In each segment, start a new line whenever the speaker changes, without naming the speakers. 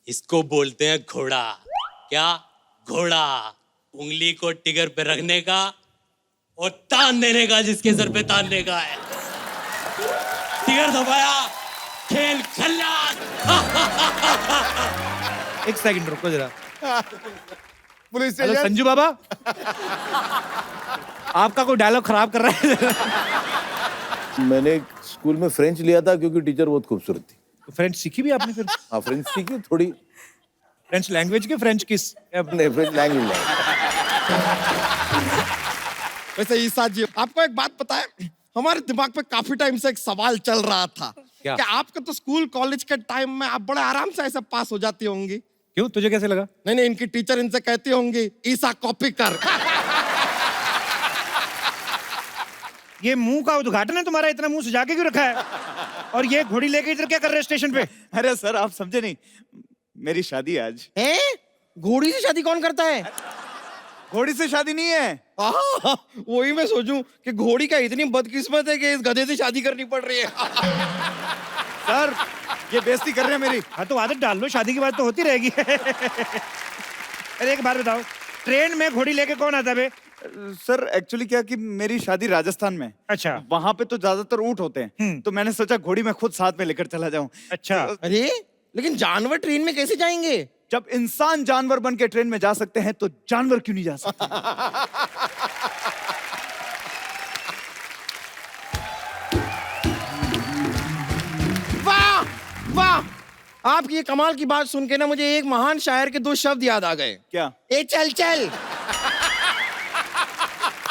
इसको बोलते हैं घोड़ा। क्या? घोड़ा। उंगली को टिगर पे रखने का और तान देने का जिसके सर पे तानने का है। टिगर दबाया, खेल खल्लास।
एक सेकंड रुको जरा।
Police
hello
station.
Sanju Baba, आपका कोई डायलॉग खराब कर रहा है।
मैंने स्कूल में फ्रेंच लिया था क्योंकि टीचर बहुत खूबसूरत थी।
फ्रेंच सीखी भी आपने फिर?
हाँ, फ्रेंच सीखी थोड़ी।
फ्रेंच लैंग्वेज की फ्रेंच किस?
नहीं, फ्रेंच लैंग्वेज।
वैसे ईसा जी, आपको एक बात पता है, हमारे दिमाग पे काफी टाइम से एक सवाल चल रहा था
क्या?
कि आपका तो स्कूल कॉलेज के टाइम में आप बड़े आराम से ऐसे पास हो जाती होंगी।
क्यों, तुझे कैसे लगा?
नहीं नहीं, इनकी टीचर इनसे कहती होंगी ईसा कॉपी कर।
ये मुंह का उद्घाटन है तुम्हारा? इतना मुंह सजा के क्यों रखा है? और ये घोड़ी लेके इधर क्या कर रहे हैं स्टेशन पे?
अरे सर आप समझे नहीं, मेरी शादी है आज।
हैं? घोड़ी से शादी कौन करता है?
घोड़ी से शादी नहीं है।
वही मैं सोचूं कि घोड़ी का इतनी बदकिस्मत है कि इस गधे से शादी करनी पड़ रही है।
सर ये बेइज्जती कर रहे हैं मेरी।
हाँ तो आदत डाल लो, शादी की बात तो होती रहेगी। अरे एक बात बताओ, ट्रेन में घोड़ी लेके कौन आता बे?
सर एक्चुअली क्या कि मेरी शादी राजस्थान में।
अच्छा।
वहां पे तो ज्यादातर ऊंट होते हैं, तो मैंने सोचा घोड़ी में खुद साथ में लेकर चला जाऊं।
अच्छा।
अरे लेकिन जानवर ट्रेन में कैसे जाएंगे?
जब इंसान जानवर बन के ट्रेन में जा सकते हैं तो जानवर क्यों नहीं जा सकते?
वाह वाह, आपकी ये कमाल की बात सुन के ना मुझे एक महान शायर के दो शब्द याद आ गए।
क्या?
ए चल चल।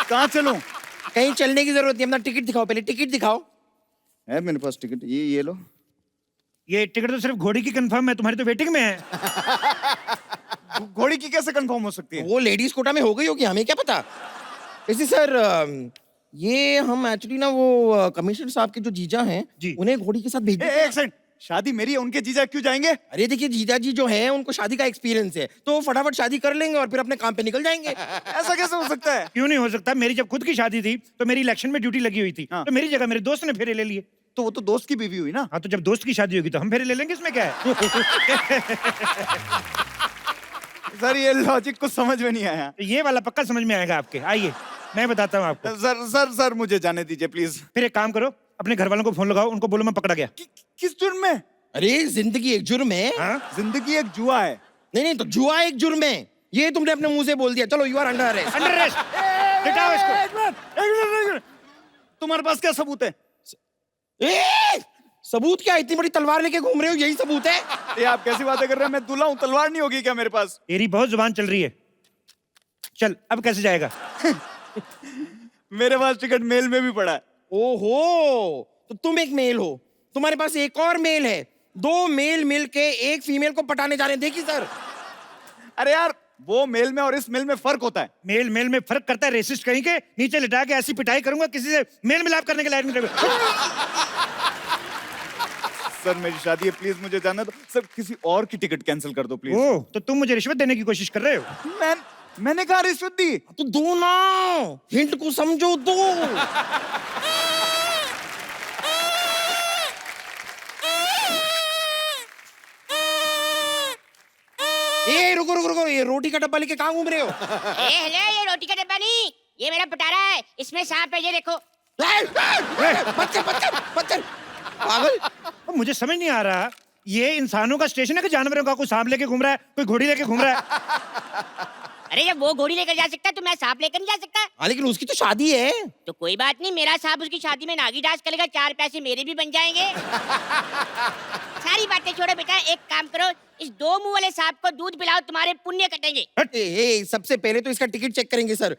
कहाँ चलूं?
कहीं चलने की जरूरत नहीं, अपना टिकट दिखाओ, पहले टिकट दिखाओ।
है मेरे पास टिकट, ये लो।
ये टिकट तो सिर्फ घोड़ी की कंफर्म है, तुम्हारी तो वेटिंग में है।
घोड़ी की कैसे कंफर्म हो सकती है?
वो लेडीज कोटा में हो गई होगी, हमें क्या पता। वैसे सर, ये हम एक्चुअली ना वो कमिश्नर साहब के जो जीजा हैं
जी,
उन्हें घोड़ी के साथ भेज दें।
एक सेकंड, शादी मेरी है, उनके जीजा क्यों जाएंगे?
अरे देखिए, जीजा जी जो हैं उनको शादी का एक्सपीरियंस है, तो वो फटाफट शादी कर लेंगे और फिर अपने काम पे निकल जाएंगे।
ऐसा कैसे हो सकता है?
क्यों नहीं हो सकता? मेरी जब खुद की शादी थी तो मेरी इलेक्शन में ड्यूटी लगी हुई थी,
हाँ।
तो मेरी जगह मेरे दोस्त ने फेरे ले लिए।
तो वो तो दोस्त की बीवी हुई ना।
हाँ तो जब दोस्त की शादी होगी तो हम फेरे ले लेंगे, इसमें क्या है?
सर ये लॉजिक कुछ समझ में नहीं आया।
तो ये वाला पक्का समझ में आएगा आपके, आइए मैं बताता हूँ आपको।
सर मुझे जाने दीजिए प्लीज।
फिर एक काम करो, अपने घर वालों को फोन लगाओ, उनको बोलो मैं पकड़ा गया।
किस जुर्म में?
अरे जिंदगी एक जुर्म है।
हाँ?
जिंदगी एक जुआ है।
नहीं तो जुआ एक जुर्म है, ये तुमने अपने मुंह से बोल दिया। चलो, you are under arrest.
Under arrest. लिटाओ इसको।
एक मिनट। तुम्हारे पास क्या सबूत है?
सबूत क्या? इतनी बड़ी तलवार लेके घूम रहे हो, यही सबूत है?
ये आप कैसी बातें कर रहे हैं? मैं दूल्हा हूँ, तलवार नहीं होगी क्या मेरे पास?
तेरी बहुत जुबान चल रही है। चल अब कैसे जाएगा?
मेरे पास टिकट मेल में भी पड़ा है।
ओहो, तो तुम एक मेल हो, तुम्हारे पास एक और मेल है। दो मेल मिलके एक फीमेल को पटाने जा रहे हैं। देखिए सर।
अरे यार, वो मेल में और इस मेल में फर्क होता है।
मेल मेल में फर्क करता है, रेसिस्ट कहीं के। नीचे लिटा के ऐसी पिटाई करूंगा, किसी से मेल मिलाप करने के लायक नहीं रहेगा।
सर मेरी शादी है, प्लीज मुझे जाना दो। सर किसी और की टिकट कैंसिल कर दो प्लीज।
ओह, तो तुम मुझे रिश्वत देने की कोशिश कर रहे हो?
मैंने कहा रिश्वत दी?
तो दो ना, हिंट को समझो, दो। ए रुको रुको रुको, ये रोटी का डब्बा लेके कहाँ घूम रहे हो?
हेलो, ये रोटी का डब्बा नहीं, ये मेरा पटारा है, इसमें सांप है, ये देखो।
बच्चन पागल।
मुझे समझ नहीं आ रहा, ये इंसानों का स्टेशन है कि जानवरों का? कोई सांप लेके घूम रहा है, कोई घोड़ी लेके घूम रहा है।
अरे जब वो घोड़ी लेकर जा सकता है तो मैं सांप लेकर नहीं जा सकता?
हाँ लेकिन उसकी तो शादी है।
तो कोई बात नहीं, मेरा सांप उसकी शादी में नागी डांस करेगा, 4 पैसे मेरे भी बन जाएंगे। सारी बातें छोड़ो बेटा, एक काम करो, इस 2 मुंह वाले सांप को दूध पिलाओ, तुम्हारे पुण्य कटेंगे।
सबसे पहले तो इसका टिकट चेक करेंगे सर,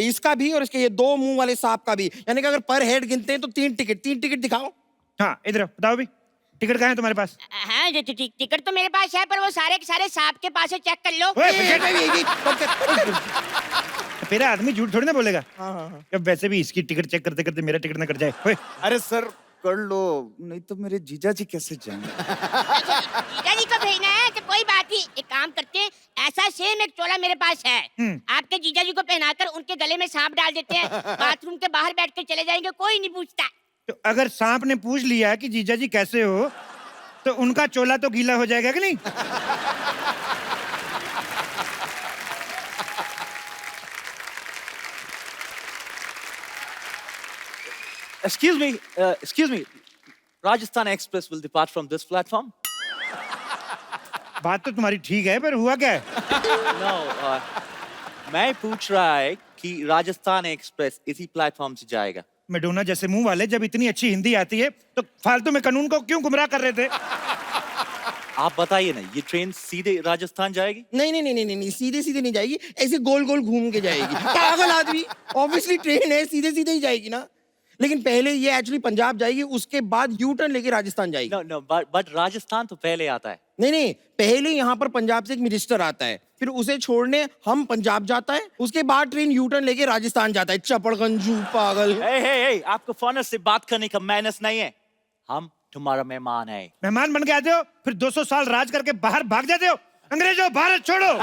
इसका भी और इसके ये 2 मुंह वाले सांप का भी। यानी कि अगर पर हेड गिनते हैं तो 3 टिकट दिखाओ।
हाँ इधर बताओ भी, टिकट कहाँ है तुम्हारे पास?
हाँ टिकट तो मेरे पास है, पर वो सारे के सारे सांप के पास है, चेक कर लो।
फिर आदमी झूठ थोड़ी ना बोलेगा।
हाँ।
अब वैसे भी इसकी टिकट चेक करते करते मेरा टिकट ना कट जाए।
अरे सर कर लो, नहीं तो मेरे जीजा जी कैसे जाएंगे?
जीजा जी को भेजना है तो कोई बात नहीं, एक काम करते हैं, ऐसा सेम एक चोला मेरे पास है, आपके जीजा जी को पहनाकर उनके गले में सांप डाल देते हैं, बाथरूम के बाहर बैठ के चले जाएंगे, कोई नहीं पूछता।
तो अगर सांप ने पूछ लिया कि जीजा जी कैसे हो, तो उनका चोला तो गीला हो जाएगा कि नहीं?
Excuse me. Rajasthan Express will depart from this platform?
बात तो तुम्हारी ठीक है, पर हुआ क्या है?
No, मैं पूछ रहा है कि राजस्थान एक्सप्रेस इसी प्लेटफॉर्म से जाएगा।
मेडोना जैसे मुंह वाले, जब इतनी अच्छी हिंदी आती है तो फालतू में कानून को क्यों गुमराह कर रहे थे?
आप बताइए ना, ये ट्रेन सीधे राजस्थान जाएगी?
नहीं नहीं नहीं नहीं नहीं, सीधे सीधे नहीं जाएगी, ऐसे गोल गोल घूम के जाएगी। पागल आदमी, ऑब्वियसली ट्रेन है, सीधे सीधे ही जाएगी ना। लेकिन पहले ये एक्चुअली पंजाब जाएगी, उसके बाद यू टर्न लेके राजस्थान जाएगी।
No, but राजस्थान तो पहले आता है।
नहीं नहीं, पहले यहाँ पर पंजाब से एक मिनिस्टर आता है, फिर उसे छोड़ने हम पंजाब जाता है, उसके बाद ट्रेन यू टर्न लेके राजस्थान जाता है। चपड़गंजू पागल।
Hey, आपको फॉरनर से बात करने का मैनर्स नहीं है। हम तुम्हारा मेहमान है।
मेहमान बन के आते हो, फिर 200 साल राज करके बाहर भाग जाते हो। अंग्रेजों, भारत छोड़ो।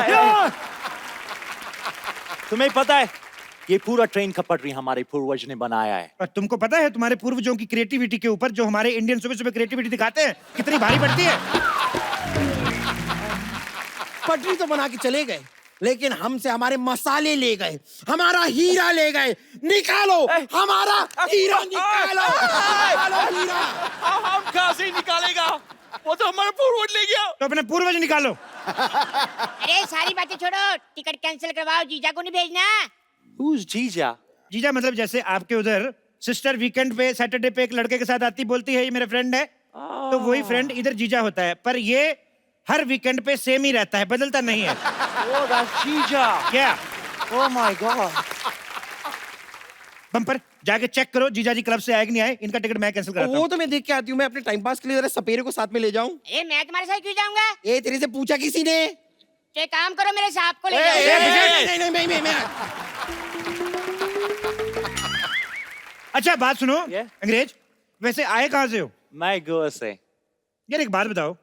तुम्हें पता है, ये पूरा ट्रेन का पटरी हमारे पूर्वज ने बनाया है।
और तुमको पता है तुम्हारे पूर्वजों की क्रिएटिविटी के ऊपर जो हमारे इंडियन सुबह सुबह क्रिएटिविटी दिखाते हैं कितनी भारी पड़ती है?
पटरी तो बना के चले गए, लेकिन हमसे हमारे मसाले ले गए, हमारा हीरा ले गए। निकालो हमारा हीरा, निकालो हीरा।
हम कहाँ से निकालेगा? वो तो हमारा पूर्वज ले गया।
तो अपने पूर्वज निकालो।
अरे सारी बातें छोड़ो, टिकट कैंसिल करवाओ, जीजा को नहीं भेजना।
Who's जीजा?
जीजा मतलब जैसे आपके उधर सिस्टर वीकेंड पे सैटरडे पे एक लड़के के साथ आती, बोलती है ये मेरा फ्रेंड है, तो वही फ्रेंड इधर जीजा होता है। पर ये हर वीकेंड पे सेम ही रहता है, बदलता नहीं है।
Oh, that's जीजा।
क्या?
Oh my God।
बम्पर जाके चेक करो जीजा जी क्लब से आए कि नहीं आए। इनका टिकट मैं कैंसिल कराता
वो
हूँ।
तो मैं देख के आती हूँ, मैं अपने टाइम पास के लिए जरा सपेरे को साथ में ले जाऊं।
अरे मैं तुम्हारे साथ क्यों जाऊंगा?
ये तेरे से पूछा किसी ने?
तो एक काम करो, मेरे सांप को ले
ए,
जाओ।
ए,
नहीं नहीं नहीं, मैं
अच्छा बात सुनो
Yeah?
अंग्रेज, वैसे आए कहाँ से हो?
मैं गोवा से।
यार एक बात बताओ,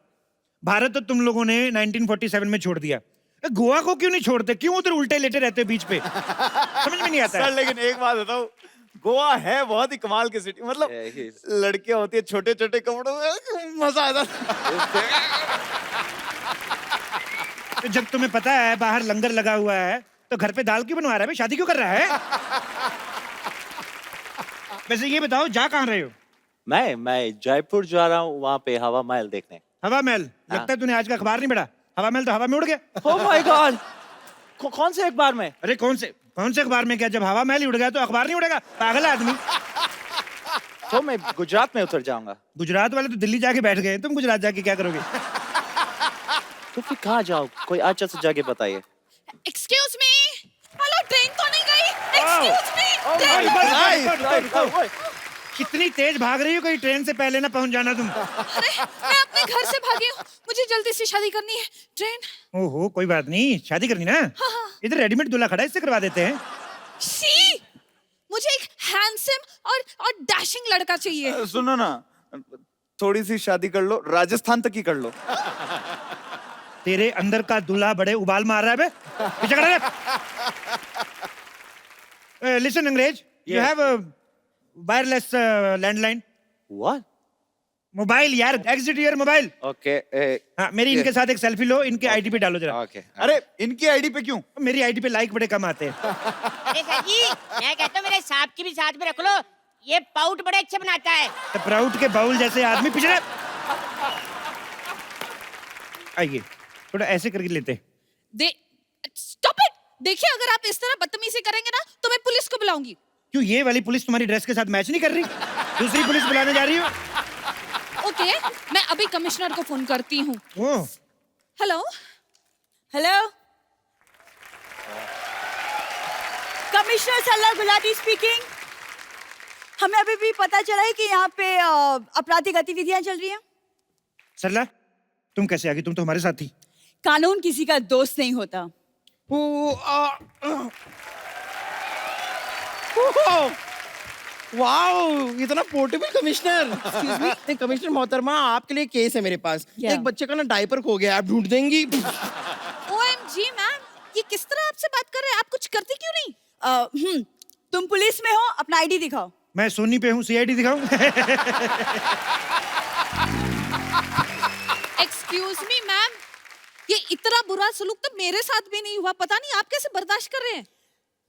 भारत तो तुम लोगों ने 1947 में छोड़ दिया, गोवा को क्यों नहीं छोड़ते? क्यों उधर उल्टे लेटे रहते हो बीच पे? समझ में नहीं आता
सर
है।
लेकिन एक बात बताओ, गोवा है बहुत ही कमाल की सिटी। मतलब लड़कियां होती है छोटे छोटे कपड़ों में, मजा आता है।
तो जब तुम्हें पता है बाहर लंगर लगा हुआ है तो घर पे दाल क्यों बनवा रहा है? शादी क्यों कर रहा है? वैसे ये बताओ जा कहाँ रहे हो?
मैं जयपुर जा रहा हूँ, वहाँ पे हवा महल देखने।
हवा महल? लगता है तूने आज का अखबार नहीं पढ़ा। हवा महल तो हवा में उड़ गया।
Oh my God। कौन से अखबार में?
अरे कौन से अखबार में? क्या जब हवा महल ही उड़ गया तो अखबार नहीं उड़ेगा? पागल आदमी।
तो मैं गुजरात में उतर जाऊंगा।
गुजरात वाले तो दिल्ली जाके बैठ गए, तुम गुजरात जाके क्या करोगे?
तो फिर कहाँ जाओ? कोई अच्छा सा जगह बताइए।
एक्सक्यूज मी, हेलो, ट्रेन तो नहीं गई? एक्सक्यूज मी,
कितनी तेज भाग रही हो, कहीं ट्रेन से पहले ना पहुंच जाना तुम।
अरे मैं अपने घर से भागी हूँ, मुझे जल्दी से शादी करनी है। ट्रेन।
ओहो कोई बात नहीं, शादी करनी ना? इधर रेडीमेड दूल्हा खड़ा है, इससे करवा देते हैं।
शी, मुझे एक हैंडसम और डैशिंग लड़का चाहिए।
सुनो ना, थोड़ी सी शादी कर लो, राजस्थान तक ही कर लो।
तेरे अंदर का दूल्हा बड़े उबाल मार रहा है बे। पीछे खड़ा रह। लिसन अंग्रेज, you have wireless landline.
What?
Mobile यार, एग्जिट योर मोबाइल।
Okay।
हाँ, मेरी इनके साथ एक सेल्फी लो, इनके आईडी पे डालो जरा।
Okay।
अरे इनकी आईडी पे क्यों?
मेरी आईडी पे लाइक बड़े कम आते हैं।
अरे सर जी, मैं कहता हूँ मेरे सांप की भी साथ में रख लो, ये पाउट बड़े अच्छे बनाता है।
तो प्राउड के बाउल जैसे आदमी पिछड़े। आइए थोड़ा ऐसे करके लेते।
Stop it. देखिए, अगर आप इस तरह बदतमीजी करेंगे ना तो मैं पुलिस को बुलाऊंगी।
क्यों, ये वाली पुलिस तुम्हारी ड्रेस के साथ मैच नहीं कर रही? दूसरी पुलिस बुलाने जा रही हो?
ओके, मैं अभी कमिश्नर को फोन करती हूँ।
ओह,
हेलो हेलो,
कमिश्नर सरला गुलाटी स्पीकिंग। हमें अभी भी पता चला है कि यहाँ पे आपराधिक गतिविधियां चल रही हैं।
सरला तुम कैसे आ गई? तुम तो हमारे साथ थी।
कानून किसी का दोस्त नहीं होता।
वाओ, इतना portable commissioner. Excuse me, commissioner मोहतरमा, आपके लिए केस है मेरे पास।
क्या?
एक बच्चे का ना डायपर खो गया, आप ढूंढ देंगी?
OMG मैम, ये किस तरह आपसे बात कर रहे हैं? आप कुछ करती क्यों नहीं?
तुम पुलिस में हो, अपना आईडी दिखाओ।
मैं सोनी पे हूँ, CID दिखाऊं?
एक्सक्यूज मी मैम, ये इतना बुरा सलूक तो मेरे साथ भी नहीं हुआ, पता नहीं आप कैसे बर्दाश्त कर रहे हैं।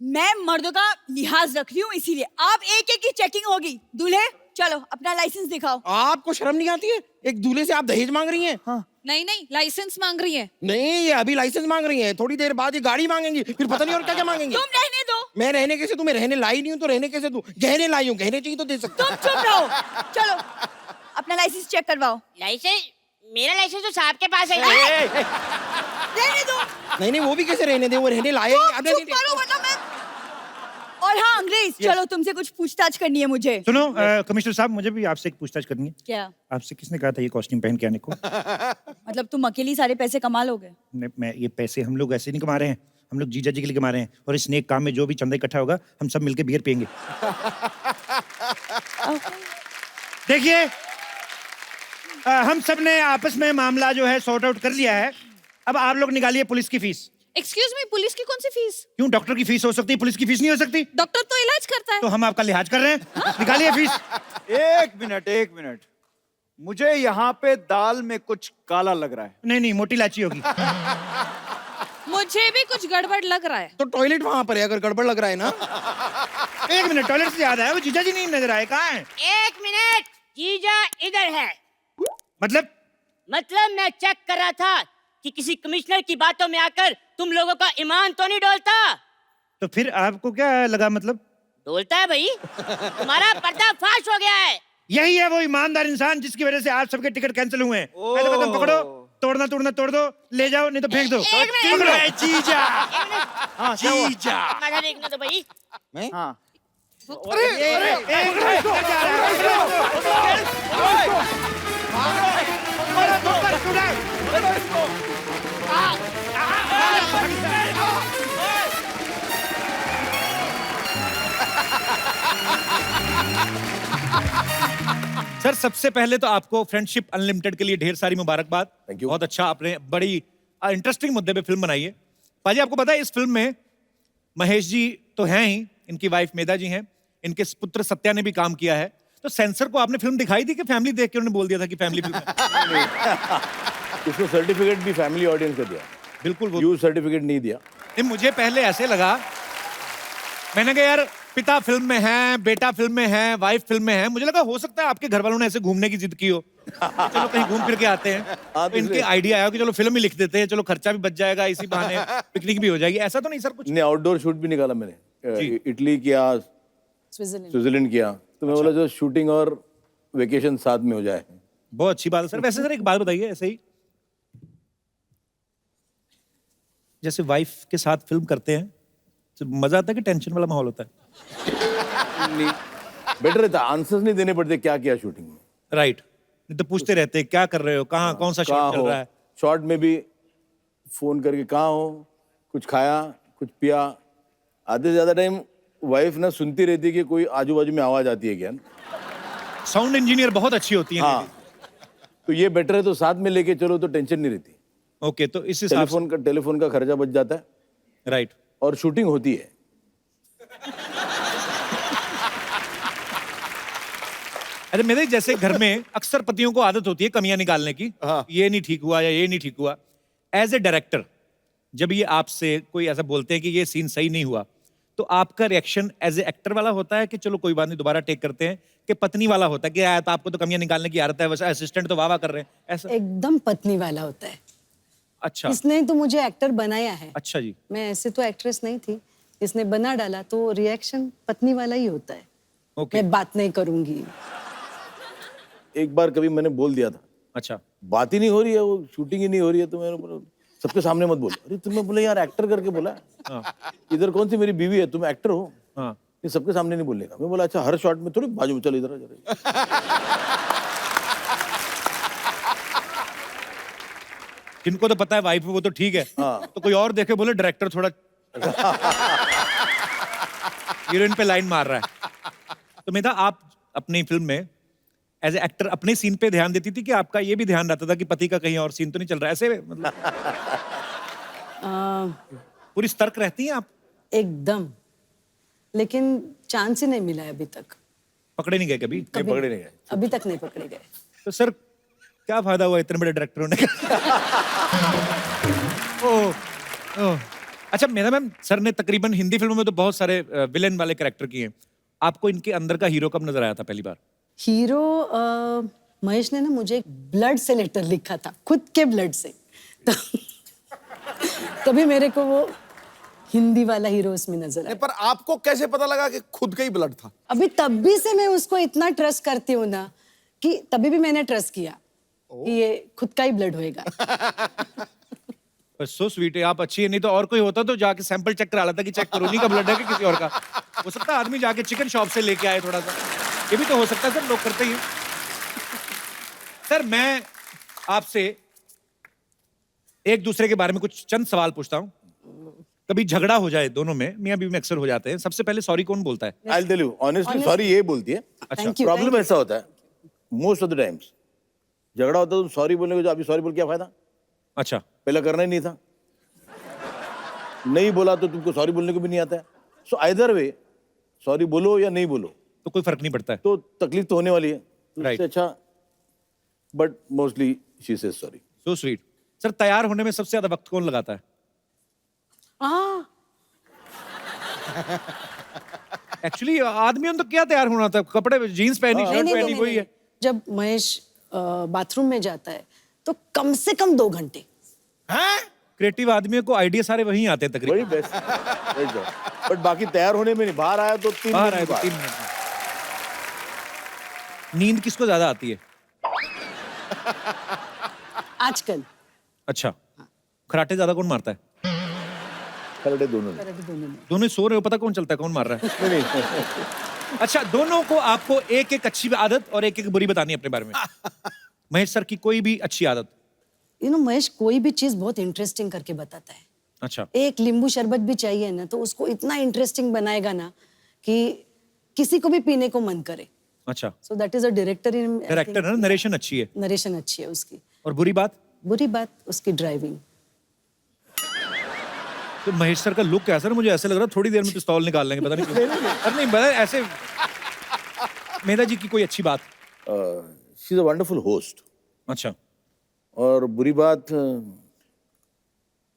मैं मर्दों का लिहाज रख रही हूँ, इसीलिए आप एक एक की चेकिंग होगी। दूल्हे चलो अपना लाइसेंस दिखाओ।
आपको शर्म नहीं आती है? एक दूल्हे से आप दहेज मांग रही हैं? हाँ।
नहीं नहीं, लाइसेंस मांग रही है।
नहीं, ये अभी लाइसेंस मांग रही है, थोड़ी देर बाद ये गाड़ी मांगेंगी, फिर पता नहीं और क्या क्या मांगेंगी।
तुम रहने दो।
मैं रहने कैसे दूं? मैं रहने लाई नहीं हूँ तो रहने कैसे दूं? गहने लाई हूँ, गहने चाहिए तो दे सकता
तुम चुप रहो। चलो अपना लाइसेंस चेक करवाओ।
लाइसेंस? मेरा लाइसेंस तो साहब के पास है।
रहने दो।
नहीं नहीं, वो भी कैसे रहने दे? वो रहने लाए
तुम चुप करो वरना मैं। और हाँ अंग्रेज, चलो तुमसे कुछ पूछताछ करनी है मुझे।
सुनो कमिश्नर साहब, मुझे भी आपसे एक पूछताछ करनी है।
क्या?
आपसे किसने कहा था ये कॉस्ट्यूम पहन के आने को?
मतलब तुम अकेली सारे पैसे कमा लोगे?
मैं ये पैसे हम लोग ऐसे नहीं कमा रहे हैं, हम लोग जीजा जी के लिए कमा रहे हैं, और इस नेक काम में जो भी चंदा इकट्ठा होगा हम सब मिलके बियर पियेंगे। देखिए हम सब ने आपस में मामला जो है सॉर्ट आउट कर लिया है। अब आप लोग निकालिए पुलिस की फीस।
एक्सक्यूज मी, पुलिस की कौन सी फीस?
क्यों, डॉक्टर की फीस हो सकती है, पुलिस की फीस नहीं हो सकती?
डॉक्टर तो इलाज करता है।
तो हम आपका लिहाज कर रहे हैं, निकालिए फीस।
एक मिनट, मुझे यहाँ पे दाल में कुछ काला लग रहा है।
नहीं नहीं, मोटी इलायची होगी।
मुझे भी कुछ गड़बड़ लग रहा है।
तो टॉयलेट वहां पर है, अगर गड़बड़ लग रहा है ना।
एक मिनट, टॉयलेट से याद आया, वो जीजा जी नहीं नजर आए, कहाँ हैं?
एक मिनट, जीजा इधर है।
मतलब
मैं चेक कर रहा था कि किसी कमिश्नर की बातों में आकर तुम लोगों का ईमान तो नहीं डोलता।
तो फिर आपको क्या लगा? मतलब
डोलता है भाई, तुम्हारा पर्दाफाश हो गया है।
यही है वो ईमानदार इंसान जिसकी वजह से आप सबके टिकट कैंसिल हुए हैं। मैं तो कहता हूं, पकड़ो, तोड़ना तोड़ दो, ले जाओ, नहीं तो फेंक दो।
एक मिनट।
पकड़ो।
जीजा। हाँ,
जीजा।
माथा देखने दो भाई।
हाँ।
सर सबसे पहले तो आपको फ्रेंडशिप अनलिमिटेड के लिए ढेर सारी मुबारकबाद।
Thank you.
बहुत अच्छा, आपने बड़ी इंटरेस्टिंग मुद्दे पे फिल्म बनाई है। पाजी आपको पता है इस फिल्म में महेश जी तो हैं ही, इनकी वाइफ मेधा जी हैं, इनके पुत्र सत्या ने भी काम किया है। तो सेंसर को आपने फिल्म दिखाई थी कि फैमिली देख के उन्होंने बोल दिया था कि फैमिली फिल्म है?
उसको सर्टिफिकेट भी फैमिली ऑडियंस का दिया,
बिल्कुल वो
यू सर्टिफिकेट नहीं दिया।
नहीं, मुझे पहले ऐसे लगा, मैंने कहा यार पिता फिल्म में है, बेटा फिल्म में है, वाइफ फिल्म में है, मुझे लगा हो सकता है आपके घर वालों ने ऐसे घूमने की जिद की हो, चलो कहीं घूम फिर के आते हैं। तो इनके आइडिया आया कि चलो फिल्म ही लिख देते हैं, चलो खर्चा भी बच जाएगा, इसी बहाने पिकनिक भी हो जाएगी। ऐसा तो नहीं सर कुछ?
नहीं, आउटडोर शूट भी निकाला मैंने, इटली किया, स्विट्जरलैंड किया। तो मैं बोला जो शूटिंग और वेकेशन साथ में हो जाए।
बहुत अच्छी बात है सर। वैसे सर एक बात बताइए, ऐसे ही जैसे वाइफ के साथ फिल्म करते हैं तो मजा आता है कि टेंशन वाला माहौल होता है?
बेटर रहता, आंसर्स नहीं देने पड़ते क्या किया शूटिंग में।
राइट, नहीं तो पूछते रहते हैं क्या कर रहे हो, कहाँ, कौन सा शॉट चल रहा है।
शॉट में भी फोन करके कहाँ हो, कुछ खाया, कुछ पिया। आधे से ज्यादा टाइम वाइफ ना सुनती रहती है कि कोई आजू बाजू में आवाज आती है क्या।
साउंड इंजीनियर बहुत अच्छी होती है।
हाँ, तो ये बेटर है, तो साथ में लेके चलो तो टेंशन नहीं रहती।
ओके, तो इस हिसाब से
टेलीफोन का खर्चा बच जाता है।
राइट,
और शूटिंग होती है।
अरे मेरे जैसे घर में अक्सर पतियों को आदत होती है कमियां निकालने की।
हाँ।
ये नहीं ठीक हुआ या ये नहीं ठीक हुआ। एज ए डायरेक्टर जब ये आपसे कोई ऐसा बोलते हैं कि ये सीन सही नहीं हुआ, तो आपका रिएक्शन एज ए एक्टर वाला होता है कि चलो कोई बात नहीं दोबारा टेक करते हैं, कि पत्नी वाला होता है कि यार तो आपको तो कमियां निकालने की आदत है, वैसे असिस्टेंट तो वाह कर रहे हैं, ऐसा?
एकदम पत्नी वाला होता है।
अच्छा,
इसने तो मुझे एक्टर बनाया है।
अच्छा जी।
मैं ऐसे तो एक्ट्रेस नहीं थी, इसने बना डाला तो रिएक्शन पत्नी वाला ही होता है।
ओके,
मैं बात नहीं करूंगी।
एक बार कभी मैंने बोल दिया था,
अच्छा,
बात ही नहीं हो रही है, वो शूटिंग ही नहीं हो रही है, तो मैंने बोला सबके सामने मत बोलो। अरे तुमने बोला यार एक्टर करके बोला।
हाँ।
इधर कौन सी मेरी बीवी है, तुम एक्टर हो।
हाँ।
ये सबके सामने नहीं बोलने का। मैं बोला अच्छा हर शॉट में थोड़ी बाजू में चलो इधर आ जरा।
जिनको तो पता है वाइफ वो तो ठीक है।
हाँ।
तो कोई और देखे बोले डायरेक्टर थोड़ा हीरोइन पे लाइन मार रहा है। तो मेधा आप अपनी फिल्म में एज ए एक्टर अपने सीन पे ध्यान देती थी कि आपका ये भी ध्यान रहता था कि पति का कहीं और सीन तो नहीं चल रहा है, ऐसे मतलब पूरी सतर्क रहती हैं आप?
एकदम, लेकिन चांस ही नहीं मिला है अभी तक।
पकड़े नहीं गए कभी?
नहीं पकड़े नहीं गए।
अभी तक नहीं पकड़े गए।
तो सर क्या फायदा हुआ इतने बड़े डायरेक्टर होने का? ओह, अच्छा मेरा मैम, सर ने तकरीबन हिंदी फिल्मों में तो बहुत सारे विलेन वाले कैरेक्टर किए हैं, आपको इनके अंदर का हीरो कब नजर आया था पहली बार?
हीरो महेश ने ना मुझे ब्लड से लेटर लिखा था, खुद के ब्लड से, तो तभी मेरे को वो हिंदी वाला हीरो उसमें नजर आया।
पर आपको कैसे पता लगा कि खुद का ही ब्लड था?
अभी तब भी से मैं उसको इतना ट्रस्ट करती हूँ ना, कि तभी भी मैंने ट्रस्ट किया कि ये खुद का ही ब्लड होएगा।
सो स्वीट है, आप अच्छी है, नहीं तो और कोई होता तो जाके सैंपल चेक करा लेता कि चेक करो, नहीं का ब्लड है कि किसी और का। हो सकता है आदमी जाके चिकन शॉप से लेके आए थोड़ा सा, ये भी तो हो सकता है सर, लोग करते ही हैं। सर मैं आपसे एक दूसरे के बारे में कुछ चंद सवाल पूछता हूँ। कभी झगड़ा हो जाए दोनों में, मियां बीवी में अक्सर हो जाते हैं, सबसे पहले सॉरी कौन बोलता है?
I'll tell you, honestly, sorry ये बोलती है।
Thank you,
problem
thank you.
ऐसा होता है, मोस्ट ऑफ द टाइम्स झगड़ा होता है तो सॉरी बोलने को, जो अभी सॉरी बोल क्या फायदा?
अच्छा,
पहले करना ही नहीं था, नहीं बोला तो तुमको सॉरी बोलने को भी नहीं आता है। सो आइदर वे सॉरी बोलो या नहीं बोलो
तो कोई फर्क नहीं पड़ता है।
तो तकलीफ तो होने वाली है, तो
Right.
इससे अच्छा, but mostly she says sorry.
So sweet. Sir तैयार होने में सबसे ज्यादा वक्त कौन लगाता है? एक्चुअली आदमियों तो क्या तैयार होना था, कपड़े जीन्स पहनी, शर्ट पहनी, वही है।
जब महेश बाथरूम में जाता है तो कम से कम 2 घंटे।
क्रिएटिव आदमियों को आइडिया सारे वहीं आते हैं
वही
तकरीबन।
बेस्ट, बट बाकी तैयार होने में नहीं, बाहर आया तो 3
बाहर
मिनट
आए तो
बाद।
3 मिनट में। नींद किसको ज्यादा आती है?
आजकल
अच्छा, खराटे ज्यादा कौन मारता है?
खराटे दोनों।
दोनों सो रहे हो, पता कौन चलता है कौन मार रहा है?
नहीं
अच्छा, दोनों को आपको एक एक अच्छी आदत और एक एक बुरी बतानी है अपने बारे में। महेश सर की कोई भी अच्छी आदत।
महेश कोई भी चीज बहुत इंटरेस्टिंग करके बताता है।
अच्छा,
एक नींबू शरबत भी चाहिए ना तो उसको इतना इंटरेस्टिंग बनाएगा ना कि किसी को भी पीने को मन करे।
अच्छा,
so that is a director in
director है ना, नरेशन अच्छी है।
नरेशन अच्छी है उसकी।
और बुरी बात?
बुरी बात उसकी ड्राइविंग।
तो महेश सर का लुक कैसा है, मुझे ऐसे लग रहा है थोड़ी देर में पिस्तौल निकाल लेंगे, पता नहीं क्यों। अरे नहीं, बता ऐसे। मेधा जी की कोई अच्छी बात?
She is a wonderful host.
अच्छा,
और बुरी बात,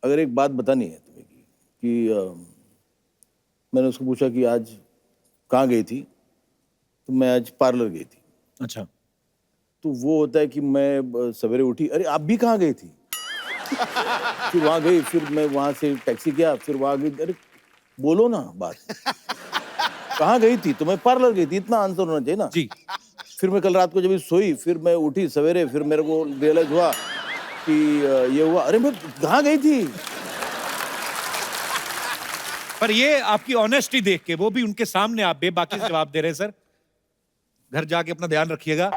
अगर एक बात बतानी है तुम्हें कि मैंने उसको पूछा कि आज कहाँ गई थी, तो मैं आज पार्लर गई थी।
अच्छा,
तो वो होता है कि मैं सवेरे उठी, अरे आप भी कहाँ गई थी? फिर वहाँ गई, फिर मैं वहाँ से टैक्सी किया, फिर वहाँ गई, अरे बोलो ना बात, कहाँ गई थी? तो मैं पार्लर गई थी, इतना आंसर होना चाहिए ना
जी।
फिर मैं कल रात को जब सोई, फिर मैं उठी सवेरे, फिर मेरे को रियलाइज हुआ कि ये हुआ, अरे मैं कहाँ गई थी?
पर ये आपकी ऑनेस्टी देख के, वो भी उनके सामने आप बेबाकी से जवाब दे रहे हैं सर। घर जाके अपना ध्यान रखिएगा।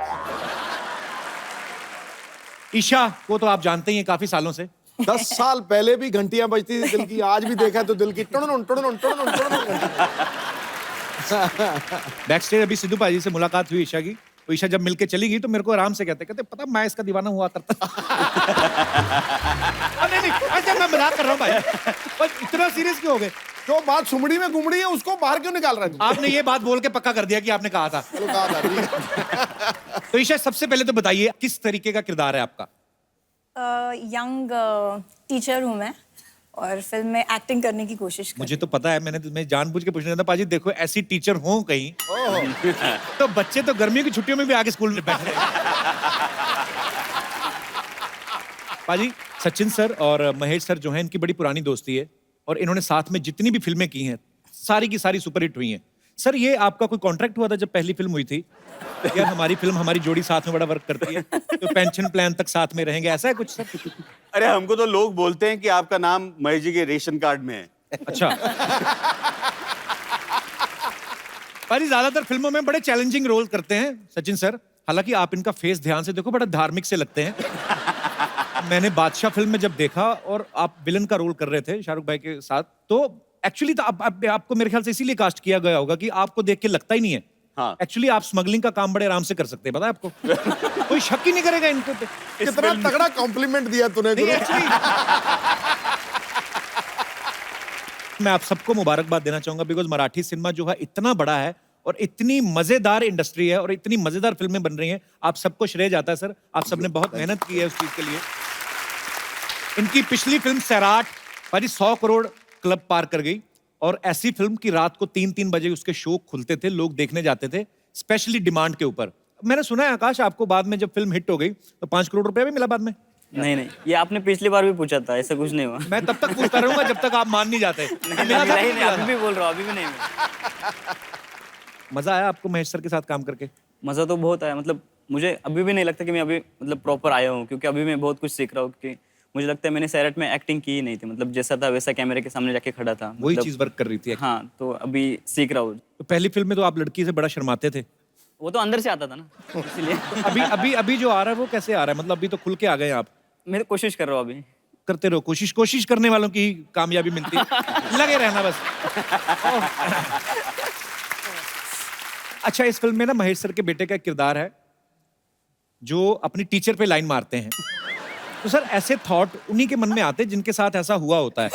ईशा को तो आप जानते ही हैं काफी सालों से।
10 साल पहले भी घंटियां बजती थी दिल की, आज भी देखा तो दिल की टुन टुन टुन।
बैक स्टेज अभी सिद्धू भाजी से मुलाकात हुई ईशा की, तो ईशा जब मिलके चली गई तो मेरे को आराम से कहते पता मैं इसका दीवाना हुआ करता। नहीं, ऐसे मैं मजाक कर रहा हूँ भाई, बस इतना सीरियस क्यों हो गए?
जो बात सुमड़ी में गुमड़ी है उसको बाहर क्यों निकाल रहे थे?
आपने ये बात बोल के पक्का कर दिया कि आपने कहा था।
चलो कहा था, ठीक है।
तो ईशा सबसे पहले तो बताइए किस तरीके का किरदार है आपका?
यंग टीचर हूँ मैं और फिल्म में एक्टिंग करने की कोशिश कर
मुझे तो पता है, मैं जानबूझ के पूछने था पाजी, देखो ऐसी टीचर हो कहीं तो बच्चे तो गर्मियों की छुट्टियों में भी आगे स्कूल में बैठ रहे हैं। पाजी, सचिन सर और महेश सर जो हैं, इनकी बड़ी पुरानी दोस्ती है और इन्होंने साथ में जितनी भी फिल्में की हैं सारी की सारी सुपरहिट हुई हैं। सर ये आपका कोई कॉन्ट्रैक्ट हुआ था जब पहली फिल्म हुई थी, यार हमारी फिल्म हमारी जोड़ी साथ में बड़ा वर्क करती है तो पेंशन प्लान तक साथ में रहेंगे, ऐसा है कुछ सर?
अरे हमको तो लोग बोलते हैं कि आपका नाम महेश जी के रेशन कार्ड में है।
अच्छा। पर ज्यादातर फिल्मों में बड़े चैलेंजिंग रोल करते हैं सचिन सर, हालांकि आप इनका फेस ध्यान से देखो बड़ा धार्मिक से लगते हैं। मैंने बादशाह फिल्म में जब देखा और आप विलन का रोल कर रहे थे शाहरुख भाई के साथ, तो एक्चुअली तो आपको मेरे ख्याल से इसीलिए कास्ट किया गया होगा कि आपको देख के लगता ही नहीं है।
हाँ।
एक्चुअली आप स्मगलिंग का काम बड़े आराम से कर सकते हैं, पता है आपको। कोई शक ही नहीं करेगा इनको पे।
कितना तगड़ा कॉम्प्लीमेंट दिया तूने गुरु।
मैं आप सबको मुबारकबाद देना चाहूंगा बिकॉज मराठी सिनेमा जो है इतना बड़ा है और इतनी मजेदार इंडस्ट्री है और इतनी मजेदार फिल्में बन रही हैं, आप सबको श्रेय जाता है सर। आप सबने बहुत मेहनत की है उस चीज के लिए। इनकी पिछली फिल्म सैराट भाजी 100 करोड़ क्लब पार कर गई, और ऐसी फिल्म की रात को 3-3 बजे उसके शो खुलते थे, लोग देखने जाते थे, स्पेशली डिमांड के ऊपर। मैंने सुना है आकाश, आपको बाद में जब फिल्म हिट हो गई तो 5 करोड़ रुपया भी मिला बाद में?
नहीं नहीं, ये आपने पिछली बार भी पूछा था, ऐसा कुछ नहीं हुआ।
मैं तब तक पूछता रहूंगा जब तक आप मान नहीं जाते।
नहीं, अभी भी बोल रहा हूँ, अभी भी नहीं मिला।
मजा आया आपको महेश सर के साथ काम करके?
मजा तो बहुत आया, मतलब मुझे अभी भी नहीं लगता कि मैं अभी मतलब प्रॉपर आया हूँ, क्योंकि अभी मैं बहुत कुछ सीख रहा हूँ। क्योंकि मुझे लगता है मैंने सैराट में एक्टिंग की ही नहीं थी, मतलब जैसा था वैसा कैमरे के सामने जाके खड़ा था,
वही
मतलब,
चीज वर्क कर रही थी।
हाँ, तो अभी सीख रहा हूँ।
तो पहली फिल्म में तो आप लड़की से बड़ा शर्माते थे।
वो तो अंदर से आता था ना, इसलिए।
अभी अभी अभी जो आ रहा है वो कैसे आ रहा है? मतलब अभी तो खुल के आ गए आप।
मैं तो कोशिश कर रहा हूँ अभी।
करते रहो कोशिश, कोशिश करने वालों की ही कामयाबी मिलती है। लगे रहना बस। अच्छा, इस फिल्म में ना महेश सर के बेटे का एक किरदार है जो अपनी टीचर पे लाइन मारते हैं। तो सर ऐसे थॉट उन्हीं के मन में आते हैं जिनके साथ ऐसा हुआ होता है।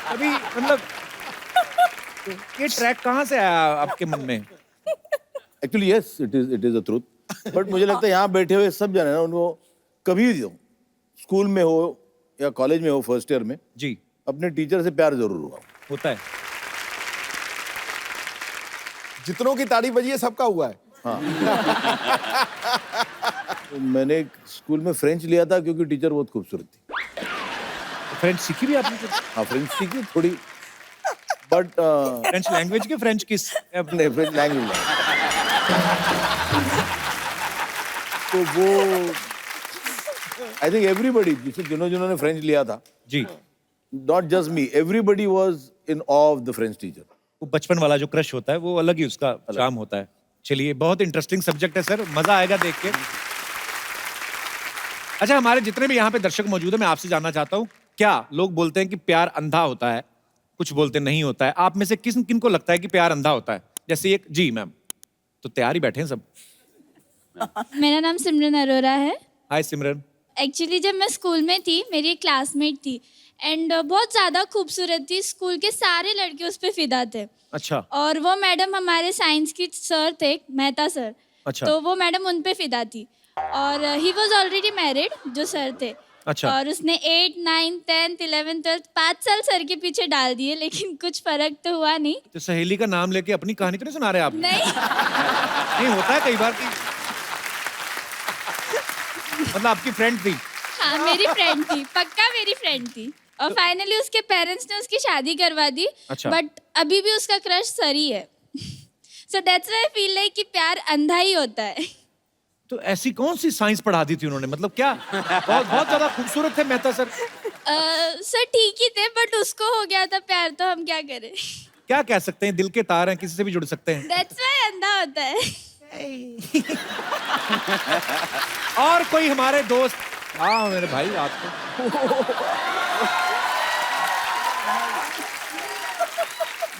अभी मतलब ये ट्रैक कहाँ से आया आपके मन में?
Actually yes, it is a truth. But मुझे लगता है यहाँ बैठे हुए सब जने ना, उनको कभी भी हो, स्कूल में हो या कॉलेज में हो, फर्स्ट ईयर में
जी, अपने
टीचर से प्यार जरूर हुआ
होता है।
जितनों की तारीफ बजी है सबका हुआ है।
हाँ। तो मैंने स्कूल में फ्रेंच लिया था क्योंकि टीचर बहुत खूबसूरत थी।
फ्रेंच सीखी भी आपने?
हाँ, फ्रेंच सीखी थोड़ी, बट
फ्रेंच लैंग्वेज के फ्रेंच किस?
नहीं, फ्रेंच लैंग्वेज। तो वो आई थिंक एवरीबडी, जिन्होंने फ्रेंच लिया था
जी,
not just me, everybody was in awe of the French teacher.
वो बचपन वाला जो क्रश होता है वो अलग ही उसका चार्म होता है। चलिए, बहुत इंटरेस्टिंग सब्जेक्ट है सर, मजा आएगा देख के। अच्छा, हमारे जितने भी यहाँ पे दर्शक मौजूद है, मैं आपसे जानना चाहता हूँ, क्या लोग बोलते हैं कि प्यार अंधा होता है, कुछ बोलते नहीं होता है? आप में से किन को लगता है कि प्यार अंधा होता है? जैसे एक जी मैम, तो तैयार ही बैठे हैं सब।
मेरा नाम सिमरन अरोरा है।
हाय सिमरन।
एक्चुअली जब मैं स्कूल में थी, मेरी एक क्लासमेट थी एंड बहुत ज़्यादा खूबसूरत थी, स्कूल के सारे लड़के उस पर फिदा थे।
अच्छा।
और वो मैडम हमारे साइंस की सर थे, मेहता सर।
अच्छा।
तो वो मैडम उन पे फिदा थी और ही वॉज ऑलरेडी मैरिड, जो सर थे।
अच्छा।
और उसने 8, 9, 10, 11, 12 5 साल सर के पीछे डाल दिए, लेकिन कुछ फर्क तो हुआ नहीं।
तो सहेली का नाम लेके अपनी कहानी तो नहीं सुना रहे आप? नहीं होता है कई बार कि मतलब आपकी फ्रेंड थी?
हाँ, मेरी फ्रेंड थी, पक्का मेरी फ्रेंड थी। और फाइनली उसके पेरेंट्स ने उसकी शादी करवा दी।
अच्छा।
बट अभी भी उसका क्रश सर ही है। So that's why I feel like कि प्यार अंधा ही होता है।
तो ऐसी कौन सी साइंस पढ़ा दी थी उन्होंने? मतलब क्या बहुत ज्यादा खूबसूरत थे मेहता सर?
सर ठीक ही थे, बट उसको हो गया था प्यार, तो हम क्या करें?
क्या कह सकते हैं, दिल के तार हैं, किसी से भी जुड़ सकते हैं।
दैट्स व्हाई अंधा होता है।
और कोई हमारे दोस्त? हाँ मेरे भाई, आपको